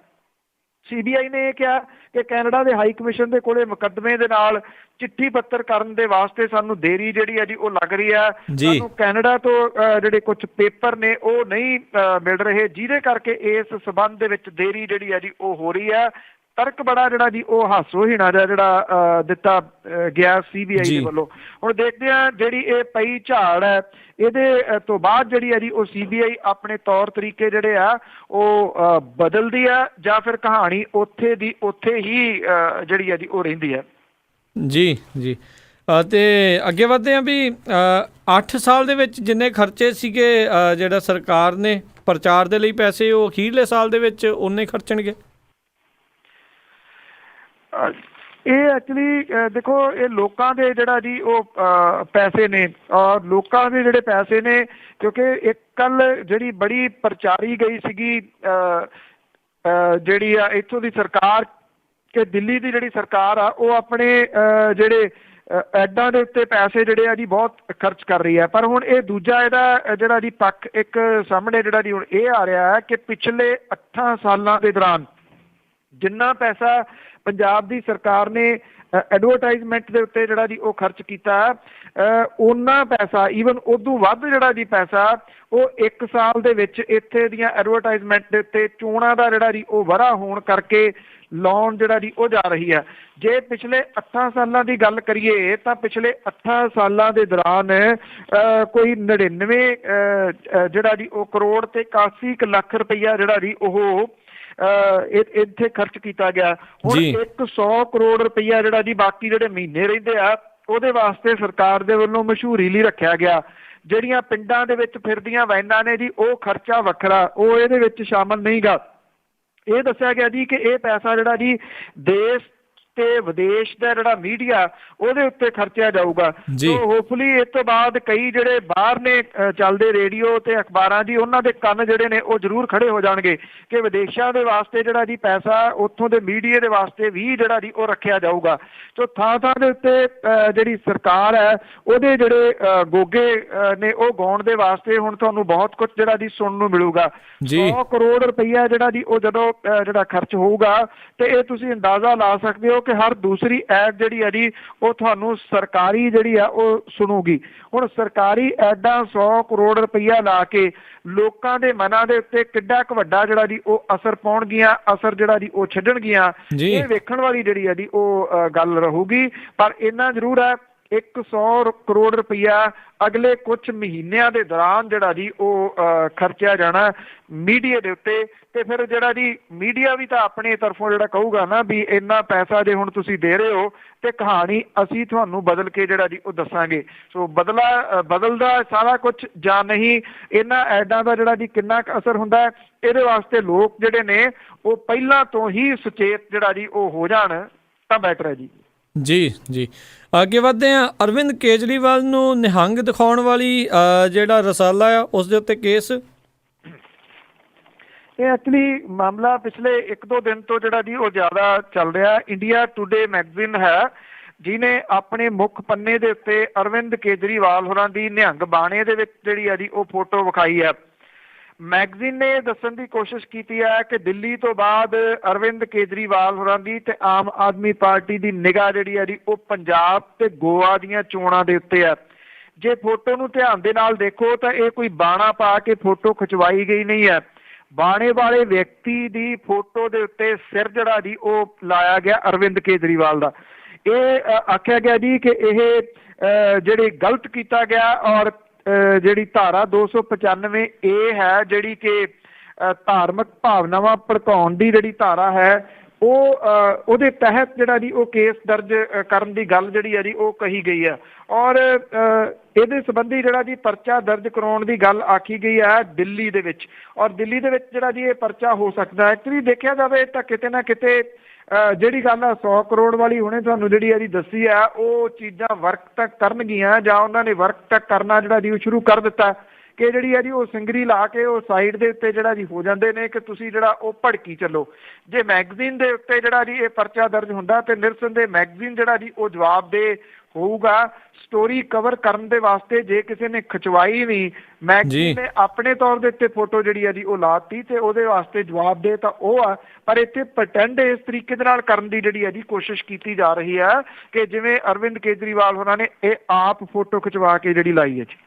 CBI ਨੇ ਇਹ ਕਿਹਾ ਕਿ ਕੈਨੇਡਾ ਦੇ ਹਾਈ ਕਮਿਸ਼ਨ ਦੇ ਕੋਲੇ ਮੁਕੱਦਮੇ ਦੇ ਨਾਲ ਚਿੱਠੀ ਪੱਤਰ ਕਰਨ ਦੇ ਵਾਸਤੇ ਸਾਨੂੰ ਦੇਰੀ ਜਿਹੜੀ ਹੈ ਜੀ ਉਹ ਲੱਗ ਰਹੀ ਹੈ। ਸਾਨੂੰ ਕੈਨੇਡਾ ਤੋਂ ਜਿਹੜੇ ਕੁਝ ਪੇਪਰ ਨੇ ਉਹ ਨਹੀਂ ਮਿਲ ਰਹੇ, ਜਿਹਦੇ ਕਰਕੇ ਇਸ ਸਬੰਧ ਦੇ ਵਿੱਚ ਦੇਰੀ ਜਿਹੜੀ ਹੈ ਜੀ ਉਹ ਹੋ ਰਹੀ ਹੈ। ਤਰਕ ਬੜਾ ਜਿਹੜਾ ਜੀ ਉਹ ਹਾਸੋਹੀਣਾ ਜਿਹੜਾ ਦਿੱਤਾ ਗਿਆ CBI ਦੇ ਵੱਲੋਂ। ਹੁਣ ਦੇਖਦੇ ਹਾਂ ਜਿਹੜੀ ਇਹ ਪਈ ਝਾੜ ਹੈ ਇਹਦੇ ਤੋਂ ਬਾਅਦ ਜਿਹੜੀ ਹੈ ਜੀ ਉਹ CBI ਆਪਣੇ ਤੌਰ ਤਰੀਕੇ ਜਿਹੜੇ ਆ ਉਹ ਬਦਲਦੀ ਹੈ ਜਾਂ ਫਿਰ ਕਹਾਣੀ ਉੱਥੇ ਦੀ ਉੱਥੇ ਹੀ ਜਿਹੜੀ ਹੈ ਜੀ ਉਹ ਰਹਿੰਦੀ ਹੈ। ਜੀ ਜੀ ਅਤੇ ਅੱਗੇ ਵਧਦੇ ਹਾਂ ਵੀ 8 ਸਾਲ ਦੇ ਵਿੱਚ ਜਿੰਨੇ ਖਰਚੇ ਸੀਗੇ ਜਿਹੜਾ ਸਰਕਾਰ ਨੇ ਪ੍ਰਚਾਰ ਦੇ ਲਈ ਪੈਸੇ, ਉਹ ਅਖੀਰਲੇ ਸਾਲ ਦੇ ਵਿੱਚ ਉਨੇ ਖਰਚਣਗੇ। ਇਹ ਐਕਚੁਅਲੀ ਦੇਖੋ ਇਹ ਲੋਕਾਂ ਦੇ ਜਿਹੜਾ ਜੀ ਉਹ ਪੈਸੇ ਨੇ ਔਰ ਲੋਕਾਂ ਦੇ ਜਿਹੜੇ ਪੈਸੇ ਨੇ, ਕਿਉਂਕਿ ਇੱਕ ਕੱਲ ਜਿਹੜੀ ਬੜੀ ਪ੍ਰਚਾਰੀ ਗਈ ਸੀਗੀ ਜਿਹੜੀ ਆ ਇੱਥੋਂ ਦੀ ਸਰਕਾਰ ਕਿ ਦਿੱਲੀ ਦੀ ਜਿਹੜੀ ਸਰਕਾਰ ਆ ਉਹ ਆਪਣੇ ਜਿਹੜੇ ਐਡਾਂ ਦੇ ਉੱਤੇ ਪੈਸੇ ਜਿਹੜੇ ਆ ਜੀ ਬਹੁਤ ਖਰਚ ਕਰ ਰਹੀ ਹੈ। ਪਰ ਹੁਣ ਇਹ ਦੂਜਾ ਇਹਦਾ ਜਿਹੜਾ ਜੀ ਪੱਖ ਇੱਕ ਸਾਹਮਣੇ ਜਿਹੜਾ ਜੀ ਹੁਣ ਇਹ ਆ ਰਿਹਾ ਹੈ ਕਿ ਪਿਛਲੇ 8 ਸਾਲਾਂ ਦੇ ਦੌਰਾਨ ਜਿੰਨਾ ਪੈਸਾ ਪੰਜਾਬ ਦੀ ਸਰਕਾਰ ਨੇ ਐਡਵਰਟਾਈਜ਼ਮੈਂਟ ਦੇ ਉੱਤੇ ਜਿਹੜਾ ਜੀ ਉਹ ਖਰਚ ਕੀਤਾ, ਉਹਨਾਂ ਪੈਸਾ ਈਵਨ ਉਦੋਂ ਵੱਧ ਜਿਹੜਾ ਜੀ ਪੈਸਾ ਉਹ 1 ਸਾਲ ਦੇ ਵਿੱਚ ਇੱਥੇ ਦੀਆਂ ਐਡਵਰਟਾਈਜ਼ਮੈਂਟ ਦੇ ਉੱਤੇ ਚੋਣਾਂ ਦਾ ਜਿਹੜਾ ਜੀ ਉਹ ਵਰ੍ਹਾ ਹੋਣ ਕਰਕੇ ਲਾਉਣ ਜਿਹੜਾ ਜੀ ਉਹ ਜਾ ਰਹੀ ਹੈ। ਜੇ ਪਿਛਲੇ 8 ਸਾਲਾਂ ਦੀ ਗੱਲ ਕਰੀਏ ਤਾਂ ਪਿਛਲੇ 8 ਸਾਲਾਂ ਦੇ ਦੌਰਾਨ ਕੋਈ 99 ਜਿਹੜਾ ਜੀ ਉਹ ਕਰੋੜ ਤੇ 81 ਲੱਖ ਰੁਪਈਆ ਜਿਹੜਾ ਜੀ ਉਹ ਇੱਥੇ ਖਰਚ ਕੀਤਾ ਗਿਆ। ਹੁਣ 100 ਕਰੋੜ ਰੁਪਈਆ ਜਿਹੜਾ ਜੀ ਬਾਕੀ ਜਿਹੜੇ ਮਹੀਨੇ ਰਹਿੰਦੇ ਆ ਉਹਦੇ ਵਾਸਤੇ ਸਰਕਾਰ ਦੇ ਵੱਲੋਂ ਮਸ਼ਹੂਰੀ ਲਈ ਰੱਖਿਆ ਗਿਆ। ਜਿਹੜੀਆਂ ਪਿੰਡਾਂ ਦੇ ਵਿੱਚ ਫਿਰਦੀਆਂ ਵੈਨਾਂ ਨੇ ਜੀ ਉਹ ਖਰਚਾ ਵੱਖਰਾ, ਉਹ ਇਹਦੇ ਵਿੱਚ ਸ਼ਾਮਲ ਨਹੀਂ ਗਾ। ਇਹ ਦੱਸਿਆ ਗਿਆ ਜੀ ਕਿ ਇਹ ਪੈਸਾ ਜਿਹੜਾ ਜੀ ਦੇਸ਼ ਤੇ ਵਿਦੇਸ਼ ਦਾ ਜਿਹੜਾ ਮੀਡੀਆ ਉਹਦੇ ਉੱਤੇ ਖਰਚਿਆ ਜਾਊਗਾ। ਸੋ ਹੋਪਫੁਲੀ ਇਸ ਤੋਂ ਬਾਅਦ ਕਈ ਜਿਹੜੇ ਬਾਹਰ ਨੇ ਚੱਲਦੇ ਰੇਡੀਓ ਤੇ ਅਖਬਾਰਾਂ ਦੀ ਉਹਨਾਂ ਦੇ ਕੰਨ ਜਿਹੜੇ ਨੇ ਉਹ ਜ਼ਰੂਰ ਖੜੇ ਹੋ ਜਾਣਗੇ ਕਿ ਵਿਦੇਸ਼ਾਂ ਦੇ ਵਾਸਤੇ ਜਿਹੜਾ ਜੀ ਪੈਸਾ ਉੱਥੋਂ ਦੇ ਮੀਡੀਆ ਦੇ ਵਾਸਤੇ ਵੀ ਜਿਹੜਾ ਜੀ ਉਹ ਰੱਖਿਆ ਜਾਊਗਾ। ਸੋ ਥਾਂ ਥਾਂ ਦੇ ਉੱਤੇ ਜਿਹੜੀ ਸਰਕਾਰ ਹੈ ਉਹਦੇ ਜਿਹੜੇ ਗੋਗੇ ਨੇ ਉਹ ਗਾਉਣ ਦੇ ਵਾਸਤੇ ਹੁਣ ਤੁਹਾਨੂੰ ਬਹੁਤ ਕੁਝ ਜਿਹੜਾ ਜੀ ਸੁਣਨ ਨੂੰ ਮਿਲੂਗਾ। 100 ਕਰੋੜ ਰੁਪਈਆ ਜਿਹੜਾ ਜੀ ਉਹ ਜਦੋਂ ਜਿਹੜਾ ਖਰਚ ਹੋਊਗਾ ਤੇ ਇਹ ਤੁਸੀਂ ਅੰਦਾਜ਼ਾ ਲਾ ਸਕਦੇ ਹੋ ਕਿ ਹਰ ਦੂਸਰੀ ਐਡ ਜਿਹੜੀ ਹੈ ਜੀ ਉਹ ਤੁਹਾਨੂੰ ਸਰਕਾਰੀ ਜਿਹੜੀ ਆ ਉਹ ਸੁਣੂਗੀ। ਹੁਣ ਸਰਕਾਰੀ ਐਡਾਂ 100 ਕਰੋੜ ਰੁਪਈਆ ਲਾ ਕੇ ਲੋਕਾਂ ਦੇ ਮਨਾਂ ਦੇ ਉੱਤੇ ਕਿੱਡਾ ਕੁ ਵੱਡਾ ਜਿਹੜਾ ਜੀ ਉਹ ਅਸਰ ਪਾਉਣਗੀਆਂ, ਅਸਰ ਜਿਹੜਾ ਜੀ ਉਹ ਛੱਡਣਗੀਆਂ, ਇਹ ਵੇਖਣ ਵਾਲੀ ਜਿਹੜੀ ਹੈ ਜੀ ਉਹ ਗੱਲ ਰਹੂਗੀ। ਪਰ ਇੰਨਾ ਜ਼ਰੂਰ ਹੈ 100 ਕਰੋੜ ਰੁਪਈਆ ਅਗਲੇ ਕੁਝ ਮਹੀਨਿਆਂ ਦੇ ਦੌਰਾਨ ਜਿਹੜਾ ਜੀ ਉਹ ਖਰਚਿਆ ਜਾਣਾ ਮੀਡੀਆ ਦੇ ਉੱਤੇ। ਤੇ ਫਿਰ ਜਿਹੜਾ ਜੀ ਮੀਡੀਆ ਵੀ ਤਾਂ ਆਪਣੇ ਤਰਫੋਂ ਜਿਹੜਾ ਕਹੂਗਾ ਨਾ ਵੀ ਇੰਨਾ ਪੈਸਾ ਜੇ ਹੁਣ ਤੁਸੀਂ ਦੇ ਰਹੇ ਹੋ ਤੇ ਕਹਾਣੀ ਅਸੀਂ ਤੁਹਾਨੂੰ ਬਦਲ ਕੇ ਜਿਹੜਾ ਜੀ ਉਹ ਦੱਸਾਂਗੇ। ਸੋ ਬਦਲਦਾ ਸਾਰਾ ਕੁਝ ਜਾਂ ਨਹੀਂ, ਇਹਨਾਂ ਐਡਾਂ ਦਾ ਜਿਹੜਾ ਜੀ ਕਿੰਨਾ ਕੁ ਅਸਰ ਹੁੰਦਾ ਹੈ ਇਹਦੇ ਵਾਸਤੇ ਲੋਕ ਜਿਹੜੇ ਨੇ ਉਹ ਪਹਿਲਾਂ ਤੋਂ ਹੀ ਸੁਚੇਤ ਜਿਹੜਾ ਜੀ ਉਹ ਹੋ ਜਾਣ ਤਾਂ ਬੈਟਰ ਹੈ ਜੀ। ਜੀ ਜੀ ਅੱਗੇ ਵਧਦੇ ਹਾਂ। ਅਰਵਿੰਦ ਕੇਜਰੀਵਾਲ ਨੂੰ ਨਿਹੰਗ ਦਿਖਾਉਣ ਵਾਲੀ ਜਿਹੜਾ ਰਸਾਲਾ ਆ ਉਸ ਦੇ ਉੱਤੇ ਕੇਸ, ਇਹ ਐਕਚੁਅਲੀ ਮਾਮਲਾ ਪਿਛਲੇ 1-2 ਦਿਨ ਤੋਂ ਜਿਹੜਾ ਜੀ ਉਹ ਜ਼ਿਆਦਾ ਚੱਲ ਰਿਹਾ। ਇੰਡੀਆ ਟੂਡੇ ਮੈਗਜ਼ੀਨ ਹੈ ਜਿਹਨੇ ਆਪਣੇ ਮੁੱਖ ਪੰਨੇ ਦੇ ਉੱਤੇ ਅਰਵਿੰਦ ਕੇਜਰੀਵਾਲ ਹੋਰਾਂ ਦੀ ਨਿਹੰਗ ਬਾਣੇ ਦੇ ਵਿੱਚ ਜਿਹੜੀ ਹੈ ਜੀ ਉਹ ਫੋਟੋ ਵਿਖਾਈ ਹੈ। ਮੈਗਜ਼ੀਨ ਨੇ ਦੱਸਣ ਦੀ ਕੋਸ਼ਿਸ਼ ਕੀਤੀ ਹੈ ਕਿ ਦਿੱਲੀ ਤੋਂ ਬਾਅਦ ਅਰਵਿੰਦ ਕੇਜਰੀਵਾਲ ਹੋਰਾਂ ਦੀ ਤੇ ਆਮ ਆਦਮੀ ਪਾਰਟੀ ਦੀ ਨਿਗਾਹ ਜਿਹੜੀ ਹੈ ਜੀ ਉਹ ਪੰਜਾਬ ਤੇ ਗੋਆ ਦੀਆਂ ਚੋਣਾਂ ਦੇ ਉੱਤੇ ਹੈ। ਜੇ ਫੋਟੋ ਨੂੰ ਧਿਆਨ ਦੇ ਨਾਲ ਦੇਖੋ ਤਾਂ ਇਹ ਕੋਈ ਬਾਣਾ ਪਾ ਕੇ ਫੋਟੋ ਖਿਚਵਾਈ ਗਈ ਨਹੀਂ ਹੈ। ਬਾਣੇ ਵਾਲੇ ਵਿਅਕਤੀ ਦੀ ਫੋਟੋ ਦੇ ਉੱਤੇ ਸਿਰ ਜਿਹੜਾ ਜੀ ਉਹ ਲਾਇਆ ਗਿਆ ਅਰਵਿੰਦ ਕੇਜਰੀਵਾਲ ਦਾ। ਇਹ ਆਖਿਆ ਗਿਆ ਜੀ ਕਿ ਇਹ ਜਿਹੜੀ ਗਲਤ ਕੀਤਾ ਗਿਆ ਔਰ ਜਿਹੜੀ ਧਾਰਾ 295A ਹੈ ਜਿਹੜੀ ਕਿ ਧਾਰਮਿਕ ਭਾਵਨਾਵਾਂ ਭੜਕਾਉਣ ਦੀ ਜਿਹੜੀ ਧਾਰਾ ਹੈ ਉਹਦੇ ਤਹਿਤ ਜਿਹੜਾ ਜੀ ਉਹ ਕੇਸ ਦਰਜ ਕਰਨ ਦੀ ਗੱਲ ਜਿਹੜੀ ਹੈ ਜੀ ਉਹ ਕਹੀ ਗਈ ਹੈ। ਔਰ ਇਹਦੇ ਸੰਬੰਧੀ ਜਿਹੜਾ ਜੀ ਪਰਚਾ ਦਰਜ ਕਰਾਉਣ ਦੀ ਗੱਲ ਆਖੀ ਗਈ ਹੈ ਦਿੱਲੀ ਦੇ ਵਿੱਚ। ਔਰ ਦਿੱਲੀ ਦੇ ਵਿੱਚ ਜਿਹੜਾ ਜੀ ਇਹ ਪਰਚਾ ਹੋ ਸਕਦਾ ਹੈ। ਐਕਚੁਅਲੀ ਦੇਖਿਆ ਜਾਵੇ ਤਾਂ ਕਿਤੇ ਨਾ ਕਿਤੇ ਜਿਹੜੀ ਗੱਲ ਆ 100 ਕਰੋੜ ਵਾਲੀ ਹੁਣੇ ਤੁਹਾਨੂੰ ਜਿਹੜੀ ਹੈ ਜੀ ਦੱਸੀ ਹੈ, ਉਹ ਚੀਜ਼ਾਂ ਵਰਕ ਤੱਕ ਕਰਨਗੀਆਂ ਜਾਂ ਉਹਨਾਂ ਨੇ ਵਰਕ ਤੱਕ ਕਰਨਾ ਜਿਹੜਾ ਜੀ ਉਹ ਸ਼ੁਰੂ ਕਰ ਦਿੱਤਾ ਕਿ ਜਿਹੜੀ ਹੈ ਜੀ ਉਹ ਸਿੰਗਰੀ ਲਾ ਕੇ ਉਹ ਸਾਈਡ ਦੇ ਉੱਤੇ ਜਿਹੜਾ ਜੀ ਹੋ ਜਾਂਦੇ ਨੇ ਕਿ ਤੁਸੀਂ ਜਿਹੜਾ ਉਹ ਭੜਕੀ ਚੱਲੋ। ਜੇ ਮੈਗਜ਼ੀਨ ਦੇ ਉੱਤੇ ਜਿਹੜਾ ਜੀ ਇਹ ਪਰਚਾ ਦਰਜ ਹੁੰਦਾ ਤੇ ਨਿਰਸੰਦੇਹ ਮੈਗਜ਼ੀਨ ਜਿਹੜਾ ਜੀ ਉਹ ਜਵਾਬ ਦੇ ਹੋਊਗਾ। ਸਟੋਰੀ ਕਵਰ ਕਰਨ ਦੇ ਵਾਸਤੇ ਜੇ ਕਿਸੇ ਨੇ ਖਿਚਵਾਈ ਨਹੀਂ, ਮੈਗਜ਼ੀਨ ਨੇ ਆਪਣੇ ਤੌਰ ਦੇ ਉੱਤੇ ਫੋਟੋ ਜਿਹੜੀ ਹੈ ਜੀ ਉਹ ਲਾਤੀ ਤੇ ਉਹਦੇ ਵਾਸਤੇ ਜਵਾਬ ਦੇ ਤਾਂ ਉਹ ਆ। ਪਰ ਇੱਥੇ ਪ੍ਰਟੈਂਡ ਇਸ ਤਰੀਕੇ ਦੇ ਨਾਲ ਕਰਨ ਦੀ ਜਿਹੜੀ ਹੈ ਜੀ ਕੋਸ਼ਿਸ਼ ਕੀਤੀ ਜਾ ਰਹੀ ਹੈ ਕਿ ਜਿਵੇਂ ਅਰਵਿੰਦ ਕੇਜਰੀਵਾਲ ਹੋਰਾਂ ਨੇ ਇਹ ਆਪ ਫੋਟੋ ਖਿਚਵਾ ਕੇ ਜਿਹੜੀ ਲਾਈ ਹੈ ਜੀ।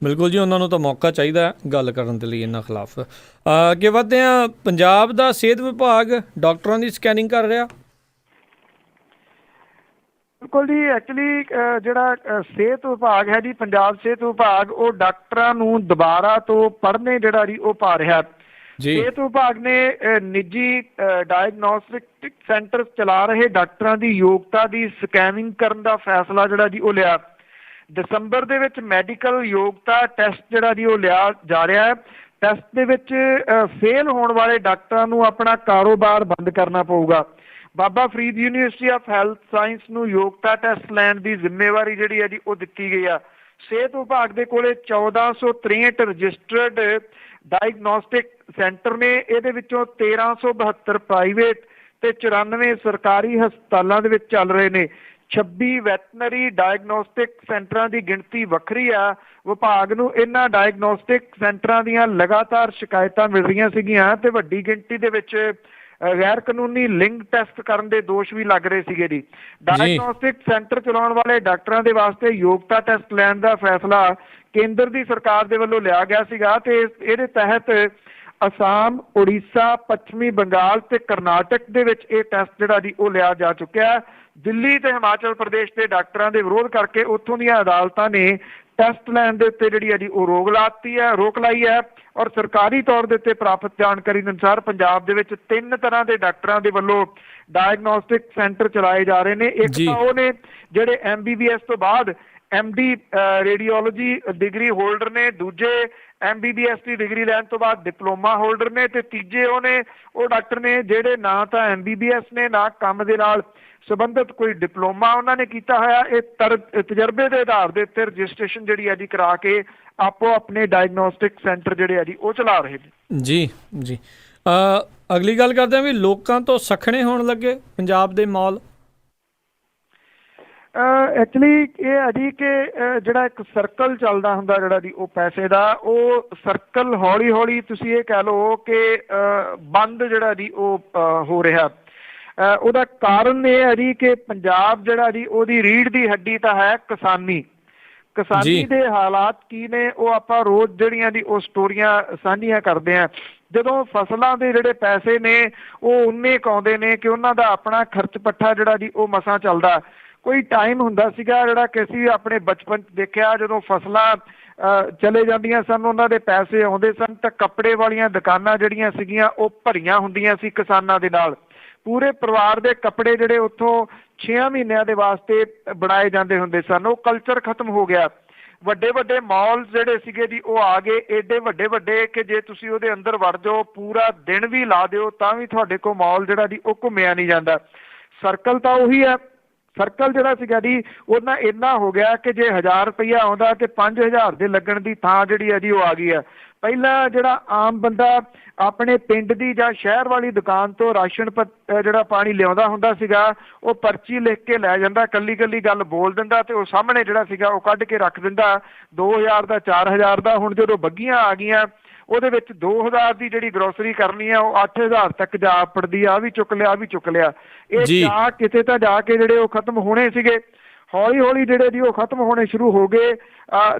ਬਿਲਕੁਲ ਜੀ, ਉਹਨਾਂ ਨੂੰ ਤਾਂ ਮੌਕਾ ਚਾਹੀਦਾ ਗੱਲ ਕਰਨ ਦੇ ਲਈ ਇਹਨਾਂ ਖਿਲਾਫ। ਅੱਗੇ ਵਧਦੇ ਹਾਂ, ਪੰਜਾਬ ਦਾ ਸਿਹਤ ਵਿਭਾਗ ਡਾਕਟਰਾਂ ਦੀ ਸਕੈਨਿੰਗ ਕਰ ਰਿਹਾ। ਬਿਲਕੁਲ ਜੀ, ਐਕਚੁਅਲੀ ਜਿਹੜਾ ਸਿਹਤ ਵਿਭਾਗ ਹੈ ਜੀ, ਪੰਜਾਬ ਸਿਹਤ ਵਿਭਾਗ, ਉਹ ਡਾਕਟਰਾਂ ਨੂੰ ਦੁਬਾਰਾ ਤੋਂ ਪੜ੍ਹਨੇ ਜਿਹੜਾ ਜੀ ਉਹ ਪਾ ਰਿਹਾ। ਸਿਹਤ ਵਿਭਾਗ ਨੇ ਨਿੱਜੀ ਡਾਇਗਨੋਸਟਿਕ ਸੈਂਟਰ ਚਲਾ ਰਹੇ ਡਾਕਟਰਾਂ ਦੀ ਯੋਗਤਾ ਦੀ ਸਕੈਨਿੰਗ ਕਰਨ ਦਾ ਫੈਸਲਾ ਜਿਹੜਾ ਜੀ ਉਹ ਲਿਆ। ਦਸੰਬਰ ਦੇ ਵਿੱਚ ਮੈਡੀਕਲ ਯੋਗਤਾ ਟੈਸਟ ਜਿਹੜਾ ਜੀ ਉਹ ਲਿਆ ਜਾ ਰਿਹਾ ਹੈ। ਟੈਸਟ ਦੇ ਵਿੱਚ ਫੇਲ ਹੋਣ ਵਾਲੇ ਡਾਕਟਰਾਂ ਨੂੰ ਆਪਣਾ ਕਾਰੋਬਾਰ ਬੰਦ ਕਰਨਾ ਪਊਗਾ। Baba Farid university of health science ਨੂੰ ਯੋਗਤਾ ਟੈਸਟ ਲੈਣ ਦੀ ਜ਼ਿੰਮੇਵਾਰੀ ਜਿਹੜੀ ਹੈ ਜੀ ਉਹ ਦਿੱਤੀ ਗਈ ਆ। ਸਿਹਤ ਵਿਭਾਗ ਦੇ ਕੋਲੇ 1463 ਰਜਿਸਟਰਡ ਡਾਇਗਨੋਸਟਿਕ ਸੈਂਟਰ ਨੇ। ਇਹਦੇ ਵਿੱਚੋਂ 1372 ਪ੍ਰਾਈਵੇਟ ਤੇ 94 ਸਰਕਾਰੀ ਹਸਪਤਾਲਾਂ ਦੇ ਵਿੱਚ ਚੱਲ ਰਹੇ ਨੇ। 26 ਵੈਟਨਰੀ ਡਾਇਗਨੋਸਟਿਕ ਸੈਂਟਰਾਂ ਦੀ ਗਿਣਤੀ ਵੱਖਰੀ ਆ। ਵਿਭਾਗ ਨੂੰ ਇਹਨਾਂ ਡਾਇਗਨੋਸਟਿਕ ਸੈਂਟਰਾਂ ਦੀਆਂ ਲਗਾਤਾਰ ਸ਼ਿਕਾਇਤਾਂ ਮਿਲ ਰਹੀਆਂ ਸੀਗੀਆਂ ਤੇ ਵੱਡੀ ਗਿਣਤੀ ਦੇ ਵਿੱਚ ਗੈਰ ਕਾਨੂੰਨੀ ਲਿੰਗ ਟੈਸਟ ਕਰਨ ਦੇ ਦੋਸ਼ ਵੀ ਲੱਗ ਰਹੇ ਸੀਗੇ ਜੀ। ਡਾਇਗਨੋਸਟਿਕ ਸੈਂਟਰ ਚਲਾਉਣ ਵਾਲੇ ਡਾਕਟਰਾਂ ਦੇ ਵਾਸਤੇ ਯੋਗਤਾ ਟੈਸਟ ਲੈਣ ਦਾ ਫੈਸਲਾ ਕੇਂਦਰ ਦੀ ਸਰਕਾਰ ਦੇ ਵੱਲੋਂ ਲਿਆ ਗਿਆ ਸੀਗਾ ਤੇ ਇਹਦੇ ਤਹਿਤ ਅਸਾਮ, ਉੜੀਸਾ, ਪੱਛਮੀ ਬੰਗਾਲ ਤੇ ਕਰਨਾਟਕ ਦੇ ਵਿੱਚ ਇਹ ਟੈਸਟ ਜਿਹੜਾ ਜੀ ਉਹ ਲਿਆ ਜਾ ਚੁੱਕਿਆ। ਦਿੱਲੀ ਤੇ ਹਿਮਾਚਲ ਪ੍ਰਦੇਸ਼ ਦੇ ਡਾਕਟਰਾਂ ਦੇ ਵਿਰੋਧ ਕਰਕੇ ਉੱਥੋਂ ਦੀਆਂ ਅਦਾਲਤਾਂ ਨੇ ਟੈਸਟ ਲੈਣ ਦੇ ਉੱਤੇ ਜਿਹੜੀ ਹੈ ਜੀ ਉਹ ਰੋਕ ਲਾਈ ਹੈ। ਔਰ ਸਰਕਾਰੀ ਤੌਰ ਦੇ ਉੱਤੇ ਪ੍ਰਾਪਤ ਜਾਣਕਾਰੀ ਅਨੁਸਾਰ ਪੰਜਾਬ ਦੇ ਵਿੱਚ 3 ਤਰ੍ਹਾਂ ਦੇ ਡਾਕਟਰਾਂ ਦੇ ਵੱਲੋਂ ਡਾਇਗਨੋਸਟਿਕ ਸੈਂਟਰ ਚਲਾਏ ਜਾ ਰਹੇ ਨੇ। ਇੱਕ ਤਾਂ ਉਹ ਨੇ ਜਿਹੜੇ MBBS ਤੋਂ ਬਾਅਦ MD ਰੇਡੀਓਲੋਜੀ ਡਿਗਰੀ ਹੋਲਡਰ ਨੇ, ਦੂਜੇ MBBS ਦੀ ਡਿਗਰੀ ਲੈਣ ਤੋਂ ਬਾਅਦ ਡਿਪਲੋਮਾ ਹੋਲਡਰ ਨੇ ਤੇ ਤੀਜੇ ਉਹ ਡਾਕਟਰ ਨੇ ਜਿਹੜੇ ਨਾ ਤਾਂ MBBS ਨੇ ਨਾ ਕੰਮ ਦੇ ਨਾਲ ਸੰਬੰਧਿਤ ਕੋਈ ਡਿਪਲੋਮਾ ਉਹਨਾਂ ਨੇ ਕੀਤਾ ਹੋਇਆ। ਇਹ ਤਜਰਬੇ ਦੇ ਆਧਾਰ ਦੇ ਉੱਤੇ ਰਜਿਸਟ੍ਰੇਸ਼ਨ ਜਿਹੜੀ ਹੈ ਜੀ ਕਰਾ ਕੇ ਆਪੋ ਆਪਣੇ ਡਾਇਗਨੋਸਟਿਕ ਸੈਂਟਰ ਜਿਹੜੇ ਆ ਜੀ ਉਹ ਚਲਾ ਰਹੇ ਨੇ। ਜੀ ਅਗਲੀ ਗੱਲ ਕਰਦੇ ਹਾਂ ਵੀ ਲੋਕਾਂ ਤੋਂ ਸਖਣੇ ਹੋਣ ਲੱਗੇ ਪੰਜਾਬ ਦੇ ਮਾਲ। ਐਕਚੁਅਲੀ ਇਹ ਹੈ ਜੀ ਕਿ ਜਿਹੜਾ ਇੱਕ ਸਰਕਲ ਚੱਲਦਾ ਹੁੰਦਾ ਜਿਹੜਾ ਜੀ ਉਹ ਪੈਸੇ ਦਾ, ਉਹ ਸਰਕਲ ਹੌਲੀ ਹੌਲੀ ਤੁਸੀਂ ਇਹ ਕਹਿ ਲਓ ਕਿ ਬੰਦ ਜਿਹੜਾ ਜੀ ਉਹ ਹੋ ਰਿਹਾ। ਉਹਦਾ ਕਾਰਨ ਇਹ ਹੈ ਜੀ ਕਿ ਪੰਜਾਬ ਜਿਹੜਾ ਜੀ ਉਹਦੀ ਰੀੜ੍ਹ ਦੀ ਹੱਡੀ ਤਾਂ ਹੈ ਕਿਸਾਨੀ ਦੇ ਹਾਲਾਤ ਕੀ ਨੇ ਉਹ ਆਪਾਂ ਰੋਜ਼ ਜਿਹੜੀਆਂ ਦੀ ਉਹ ਸਟੋਰੀਆਂ ਸਾਂਝੀਆਂ ਕਰਦੇ ਹਾਂ। ਜਦੋਂ ਫਸਲਾਂ ਦੇ ਜਿਹੜੇ ਪੈਸੇ ਨੇ ਉਹ ਉਨੇ ਕੁ ਆਉਂਦੇ ਨੇ ਕਿ ਉਹਨਾਂ ਦਾ ਆਪਣਾ ਖਰਚ ਪੱਠਾ ਜਿਹੜਾ ਜੀ ਉਹ ਮਸਾਂ ਚੱਲਦਾ। ਕੋਈ ਟਾਈਮ ਹੁੰਦਾ ਸੀਗਾ ਜਿਹੜਾ ਕਿ ਅਸੀਂ ਆਪਣੇ ਬਚਪਨ 'ਚ ਦੇਖਿਆ, ਜਦੋਂ ਫਸਲਾਂ ਚਲੇ ਜਾਂਦੀਆਂ ਸਨ ਉਹਨਾਂ ਦੇ ਪੈਸੇ ਆਉਂਦੇ ਸਨ ਤਾਂ ਕੱਪੜੇ ਵਾਲੀਆਂ ਦੁਕਾਨਾਂ ਜਿਹੜੀਆਂ ਸੀਗੀਆਂ ਉਹ ਭਰੀਆਂ ਹੁੰਦੀਆਂ ਸੀ ਕਿਸਾਨਾਂ ਦੇ ਨਾਲ। ਪੂਰੇ ਪਰਿਵਾਰ ਦੇ ਕੱਪੜੇ ਜਿਹੜੇ ਉੱਥੋਂ 6 ਮਹੀਨਿਆਂ ਦੇ ਵਾਸਤੇ ਬਣਾਏ ਜਾਂਦੇ ਹੁੰਦੇ ਸਨ। ਉਹ ਕਲਚਰ ਖਤਮ ਹੋ ਗਿਆ। ਵੱਡੇ ਵੱਡੇ ਮਾਲ ਜਿਹੜੇ ਸੀਗੇ ਜੀ ਉਹ ਆ ਗਏ, ਏਡੇ ਵੱਡੇ ਕਿ ਜੇ ਤੁਸੀਂ ਉਹਦੇ ਅੰਦਰ ਵੜ ਜਾਓ ਪੂਰਾ ਦਿਨ ਵੀ ਲਾ ਦਿਓ ਤਾਂ ਵੀ ਤੁਹਾਡੇ ਕੋਲ ਮਾਲ ਜਿਹੜਾ ਜੀ ਉਹ ਘੁੰਮਿਆ ਨਹੀਂ ਜਾਂਦਾ। ਸਰਕਲ ਤਾਂ ਉਹੀ ਹੈ। ਸਰਕਲ ਜਿਹੜਾ ਸੀਗਾ ਜੀ ਉਹਨਾਂ ਇੰਨਾ ਹੋ ਗਿਆ ਕਿ ਜੇ 1000 ਰੁਪਈਆ ਆਉਂਦਾ ਤੇ 5000 ਦੇ ਲੱਗਣ ਦੀ ਥਾਂ ਜਿਹੜੀ ਹੈ ਜੀ ਉਹ ਆ ਗਈ ਹੈ। ਪਹਿਲਾਂ ਜਿਹੜਾ ਆਮ ਬੰਦਾ ਆਪਣੇ ਪਿੰਡ ਦੀ ਜਾਂ ਸ਼ਹਿਰ ਵਾਲੀ ਦੁਕਾਨ ਤੋਂ ਰਾਸ਼ਨ ਜਿਹੜਾ ਪਾਣੀ ਲਿਆਉਂਦਾ ਹੁੰਦਾ ਸੀਗਾ ਉਹ ਪਰਚੀ ਲਿਖ ਕੇ ਲੈ ਜਾਂਦਾ, ਕੱਲੀ ਗੱਲ ਬੋਲ ਦਿੰਦਾ ਤੇ ਉਹ ਸਾਹਮਣੇ ਜਿਹੜਾ ਸੀਗਾ ਉਹ ਕੱਢ ਕੇ ਰੱਖ ਦਿੰਦਾ 2000 ਦਾ 4000 ਦਾ। ਹੁਣ ਜਦੋਂ ਬੱਗੀਆਂ ਆ ਗਈਆਂ ਉਹਦੇ ਵਿੱਚ 2000 ਦੀ ਜਿਹੜੀ ਗਰੋਸਰੀ ਕਰਨੀ ਆ ਉਹ 8000 ਤੱਕ ਜਾ ਪੜਦੀ ਆ ਵੀ ਚੁੱਕ ਲਿਆ। ਇਹ ਜਾ ਕਿਤੇ ਤਾਂ ਜਾ ਕੇ ਜਿਹੜੇ ਉਹ ਖਤਮ ਹੋਣੇ ਸੀਗੇ। ਹੌਲੀ ਹੌਲੀ ਜਿਹੜੇ ਜੀ ਉਹ ਖਤਮ ਹੋਣੇ ਸ਼ੁਰੂ ਹੋ ਗਏ।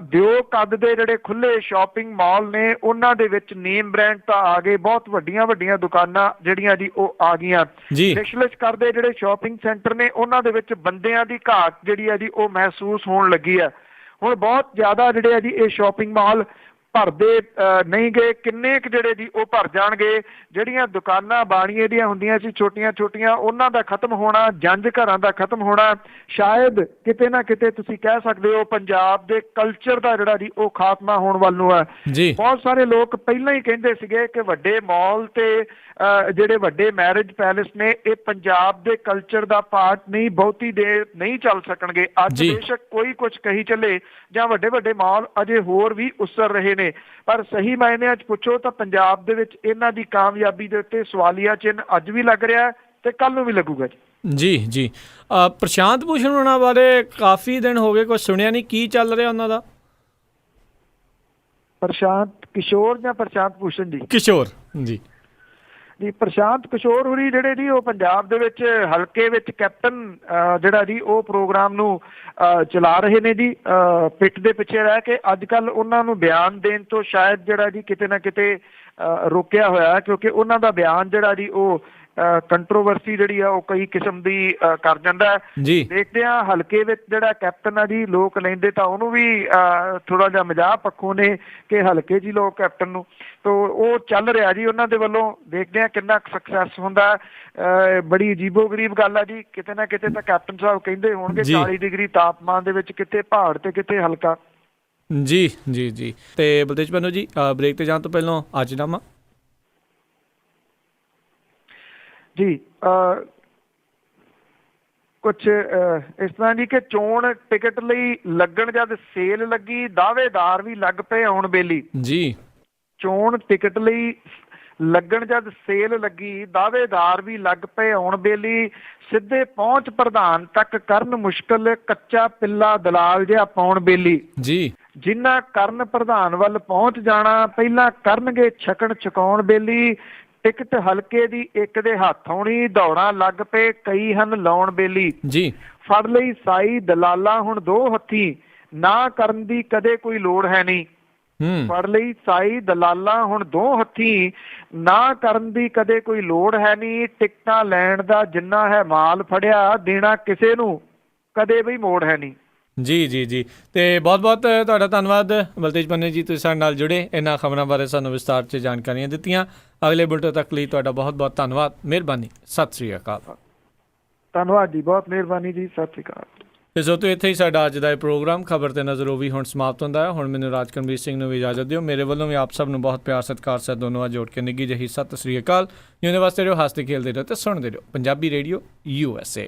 ਦਿਓ ਕੱਦ ਦੇ ਜਿਹੜੇ ਖੁੱਲੇ ਸ਼ਾਪਿੰਗ ਮਾਲ ਨੇ ਉਹਨਾਂ ਦੇ ਵਿੱਚ ਨੇਮ ਬ੍ਰਾਂਡ ਤਾਂ ਆ ਗਏ, ਬਹੁਤ ਵੱਡੀਆਂ ਦੁਕਾਨਾਂ ਜਿਹੜੀਆਂ ਜੀ ਉਹ ਆ ਗਈਆਂ। ਰਿਸ਼ਲਸ਼ ਕਰਦੇ ਜਿਹੜੇ ਸ਼ਾਪਿੰਗ ਸੈਂਟਰ ਨੇ ਉਹਨਾਂ ਦੇ ਵਿੱਚ ਬੰਦਿਆਂ ਦੀ ਘਾਟ ਜਿਹੜੀ ਹੈ ਜੀ ਉਹ ਮਹਿਸੂਸ ਹੋਣ ਲੱਗੀ ਹੈ। ਹੁਣ ਬਹੁਤ ਜ਼ਿਆਦਾ ਜਿਹੜੇ ਆ ਜੀ ਇਹ ਸ਼ਾਪਿੰਗ ਮਾਲ ਭਰਦੇ ਨਹੀਂ ਗਏ, ਕਿੰਨੇ ਕੁ ਜਿਹੜੇ ਜੀ ਉਹ ਭਰ ਜਾਣਗੇ। ਜਿਹੜੀਆਂ ਦੁਕਾਨਾਂ ਬਾਣੀਏ ਦੀਆਂ ਹੁੰਦੀਆਂ ਸੀ ਛੋਟੀਆਂ ਛੋਟੀਆਂ, ਉਹਨਾਂ ਦਾ ਖਤਮ ਹੋਣਾ, ਜੰਝ ਘਰਾਂ ਦਾ ਖਤਮ ਹੋਣਾ, ਸ਼ਾਇਦ ਕਿਤੇ ਨਾ ਕਿਤੇ ਤੁਸੀਂ ਕਹਿ ਸਕਦੇ ਹੋ ਪੰਜਾਬ ਦੇ ਕਲਚਰ ਦਾ ਜਿਹੜਾ ਜੀ ਉਹ ਖਾਤਮਾ ਹੋਣ ਵੱਲ ਨੂੰ ਹੈ ਜੀ। ਬਹੁਤ ਸਾਰੇ ਲੋਕ ਪਹਿਲਾਂ ਹੀ ਕਹਿੰਦੇ ਸੀਗੇ ਕਿ ਵੱਡੇ ਮਾਲ ਤੇ ਜਿਹੜੇ ਵੱਡੇ ਮੈਰਿਜ ਪੈਲੇਸ ਨੇ ਇਹ ਪੰਜਾਬ ਦੇ ਕਲਚਰ ਦਾ ਪਾਰਟ ਨਹੀਂ, ਬਹੁਤੀ ਦੇਰ ਨਹੀਂ ਚੱਲ ਸਕਣਗੇ। ਅੱਜ ਬੇਸ਼ੱਕ ਕੋਈ ਕੁਝ ਕਹੀ ਚੱਲੇ ਜਾਂ ਵੱਡੇ ਵੱਡੇ ਮਾਲ ਅਜੇ ਹੋਰ ਵੀ ਉਸਰ ਰਹੇ ਨੇ, ਪਰ ਸਹੀ ਮਾਇਨਿਆਂ 'ਚ ਪੁੱਛੋ ਤਾਂ ਪੰਜਾਬ ਦੇ ਵਿੱਚ ਇਹਨਾਂ ਦੀ ਕਾਮਯਾਬੀ ਦੇ ਉੱਤੇ ਸਵਾਲੀਆ ਚਿੰਨ੍ਹ ਅੱਜ ਵੀ ਲੱਗ ਰਿਹਾ ਤੇ ਕੱਲ ਨੂੰ ਵੀ ਲੱਗੂਗਾ ਜੀ। ਜੀ। ਪ੍ਰਸ਼ਾਂਤ ਭੂਸ਼ਣ ਉਹਨਾਂ ਬਾਰੇ ਕਾਫੀ ਦਿਨ ਹੋ ਗਏ, ਕੁਝ ਸੁਣਿਆ ਨਹੀਂ, ਕੀ ਚੱਲ ਰਿਹਾ ਉਹਨਾਂ ਦਾ? ਪ੍ਰਸ਼ਾਂਤ ਕਿਸ਼ੋਰ ਜਾਂ ਪ੍ਰਸ਼ਾਂਤ ਭੂਸ਼ਣ ਜੀ? ਕਿਸ਼ੋਰ ਜੀ। ਪ੍ਰਸ਼ਾਂਤ ਕਿਸ਼ੋਰ ਹੋਰੀ ਜਿਹੜੇ ਜੀ ਉਹ ਪੰਜਾਬ ਦੇ ਵਿੱਚ ਹਲਕੇ ਵਿੱਚ ਕੈਪਟਨ ਜਿਹੜਾ ਜੀ ਉਹ ਪ੍ਰੋਗਰਾਮ ਨੂੰ ਚਲਾ ਰਹੇ ਨੇ ਜੀ, ਪਿੱਠ ਦੇ ਪਿੱਛੇ ਰਹਿ ਕੇ। ਅੱਜ ਕੱਲ੍ਹ ਉਹਨਾਂ ਨੂੰ ਬਿਆਨ ਦੇਣ ਤੋਂ ਸ਼ਾਇਦ ਜਿਹੜਾ ਜੀ ਕਿਤੇ ਨਾ ਕਿਤੇ ਰੋਕਿਆ ਹੋਇਆ, ਕਿਉਂਕਿ ਉਹਨਾਂ ਦਾ ਬਿਆਨ ਜਿਹੜਾ ਜੀ ਉਹ ਕੰਟਰੋਵਰਸੀ ਜਿਹੜੀ ਆ ਉਹ ਕਈ ਕਿਸਮ ਦੀ ਕਰ ਜਾਂਦਾ। ਦੇਖਦੇ ਹਾਂ ਹਲਕੇ ਵਿੱਚ ਜਿਹੜਾ ਕੈਪਟਨ ਆ ਜੀ, ਲੋਕ ਲੈਂਦੇ ਤਾਂ ਉਹਨੂੰ ਵੀ ਥੋੜਾ ਜਿਹਾ ਮਜ਼ਾਕ ਪੱਖੋਂ ਨੇ ਕਿ ਹਲਕੇ ਜੀ ਲੋਕ ਕੈਪਟਨ ਨੂੰ, ਤੋ ਉਹ ਚੱਲ ਰਿਹਾ ਜੀ ਉਹਨਾਂ ਦੇ ਵੱਲੋਂ। ਦੇਖਦੇ ਹਾਂ ਕਿੰਨਾ ਸਕਸੈਸ ਹੁੰਦਾ। ਬੜੀ ਅਜੀਬੋ ਗਰੀਬ ਗੱਲ ਆ ਜੀ, ਕਿਤੇ ਨਾ ਕਿਤੇ ਤਾਂ ਕੈਪਟਨ ਸਾਹਿਬ ਕਹਿੰਦੇ ਹੋਣਗੇ 40 ਡਿਗਰੀ ਤਾਪਮਾਨ ਦੇ ਵਿੱਚ ਕਿਤੇ ਪਹਾੜ ਤੇ ਕਿਤੇ ਹਲਕਾ। ਜੀ। ਤੇ ਬਲਤੇਜ ਪੰਨੂ ਜੀ, ਬ੍ਰੇਕ ਤੇ ਜਾਣ ਤੋਂ ਪਹਿਲਾਂ ਅੱਜ ਨਾਮਾ ਜੀ ਕੁਛ ਇਸ ਤਰ੍ਹਾਂ ਜੀ ਕਿ ਚੋਣ ਟਿਕਟ ਲਈ ਲੱਗਣ ਜਦ ਸੇਲ ਲੱਗੀ, ਦਾਅਵੇਦਾਰ ਵੀ ਲੱਗ ਪਏ ਆਉਣ ਬੇਲੀ ਜੀ। ਚੋਣ ਟਿਕਟ ਲਈ ਲੱਗਣ ਜਦ ਸੇਲ ਲੱਗੀ, ਦਾਅਵੇਦਾਰ ਵੀ ਲੱਗ ਪਏ ਆਉਣ ਬੇਲੀ, ਸਿੱਧੇ ਪਹੁੰਚ ਪ੍ਰਧਾਨ ਤੱਕ ਕਰਨ ਮੁਸ਼ਕਲ, ਕੱਚਾ ਪਿੱਲਾ ਦਲਾਲ ਜਿਹਾ ਪਾਉਣ ਬੇਲੀ ਜੀ। ਜਿਨ੍ਹਾਂ ਕਰਨ ਪ੍ਰਧਾਨ ਵੱਲ ਪਹੁੰਚ ਜਾਣਾ, ਪਹਿਲਾਂ ਕਰਨਗੇ ਛਕਣ ਛਕਾਉਣ ਬੇਲੀ, ਟਿਕਟ ਹਲਕੇ ਦੀ ਇੱਕ ਦੇ ਹੱਥ ਆਉਣੀ, ਦੌੜਾਂ ਲੱਗ ਪਏ ਕਈ ਹਨ ਲਾਉਣ ਬੇਲੀ ਜੀ। ਫੜ ਲਈ ਸਾਈ ਦਲਾਲਾ ਹੁਣ ਦੋ ਹੱਥੀ, ਨਾ ਕਰਨ ਦੀ ਕਦੇ ਕੋਈ ਲੋੜ ਹੈ ਨਹੀਂ। ਫੜ ਲਈ ਸਾਈ ਦਲਾਲਾ ਹੁਣ ਦੋ ਹੱਥੀ, ਨਾ ਕਰਨ ਦੀ ਕਦੇ ਕੋਈ ਲੋੜ ਹੈ ਨਹੀਂ। ਟਿਕਟਾਂ ਲੈਣ ਦਾ ਜਿੰਨਾ ਹੈ ਮਾਲ ਫੜਿਆ, ਦੇਣਾ ਕਿਸੇ ਨੂੰ ਕਦੇ ਵੀ ਮੋੜ ਹੈ ਨਹੀਂ। ਜੀ। ਤੇ ਬਹੁਤ ਬਹੁਤ ਤੁਹਾਡਾ ਧੰਨਵਾਦ ਬਲਤੇਜ ਪੰਨੂ ਜੀ, ਤੁਸੀਂ ਸਾਡੇ ਨਾਲ ਜੁੜੇ, ਇਹਨਾਂ ਖਬਰਾਂ ਬਾਰੇ ਸਾਨੂੰ ਵਿਸਤਾਰ 'ਚ ਜਾਣਕਾਰੀਆਂ ਦਿੱਤੀਆਂ। ਅਗਲੇ ਬੁਲਟਨ ਤੱਕ ਲਈ ਤੁਹਾਡਾ ਬਹੁਤ ਬਹੁਤ ਧੰਨਵਾਦ, ਮਿਹਰਬਾਨੀ, ਸਤਿ ਸ੍ਰੀ ਅਕਾਲ। ਧੰਨਵਾਦ ਜੀ, ਬਹੁਤ ਮਿਹਰਬਾਨੀ ਜੀ, ਸਤਿ ਸ੍ਰੀ ਅਕਾਲ। ਤੇ ਸੋ ਤੋਂ ਇੱਥੇ ਹੀ ਸਾਡਾ ਅੱਜ ਦਾ ਇਹ ਪ੍ਰੋਗਰਾਮ ਖਬਰ ਤੇ ਨਜ਼ਰ ਉਹ ਵੀ ਹੁਣ ਸਮਾਪਤ ਹੁੰਦਾ ਹੈ। ਹੁਣ ਮੈਨੂੰ ਰਾਜਕਰਮਵੀਰ ਸਿੰਘ ਨੂੰ ਵੀ ਇਜਾਜ਼ਤ ਦਿਓ। ਮੇਰੇ ਵੱਲੋਂ ਵੀ ਆਪ ਸਭ ਨੂੰ ਬਹੁਤ ਪਿਆਰ ਸਤਿਕਾਰ ਸਹਿਤ ਦੋਨੋਂ ਜੋੜ ਕੇ ਨਿੱਘੀ ਜਿਹੀ ਸਤਿ ਸ੍ਰੀ ਅਕਾਲ। ਜਿਉਂਦੇ ਵਾਸਤੇ ਰਹੋ, ਹੱਸਦੇ ਖੇਲਦੇ ਰਹੋ ਤੇ ਸੁਣਦੇ ਰਹੋ ਪੰਜਾਬੀ ਰੇਡੀਓ USA।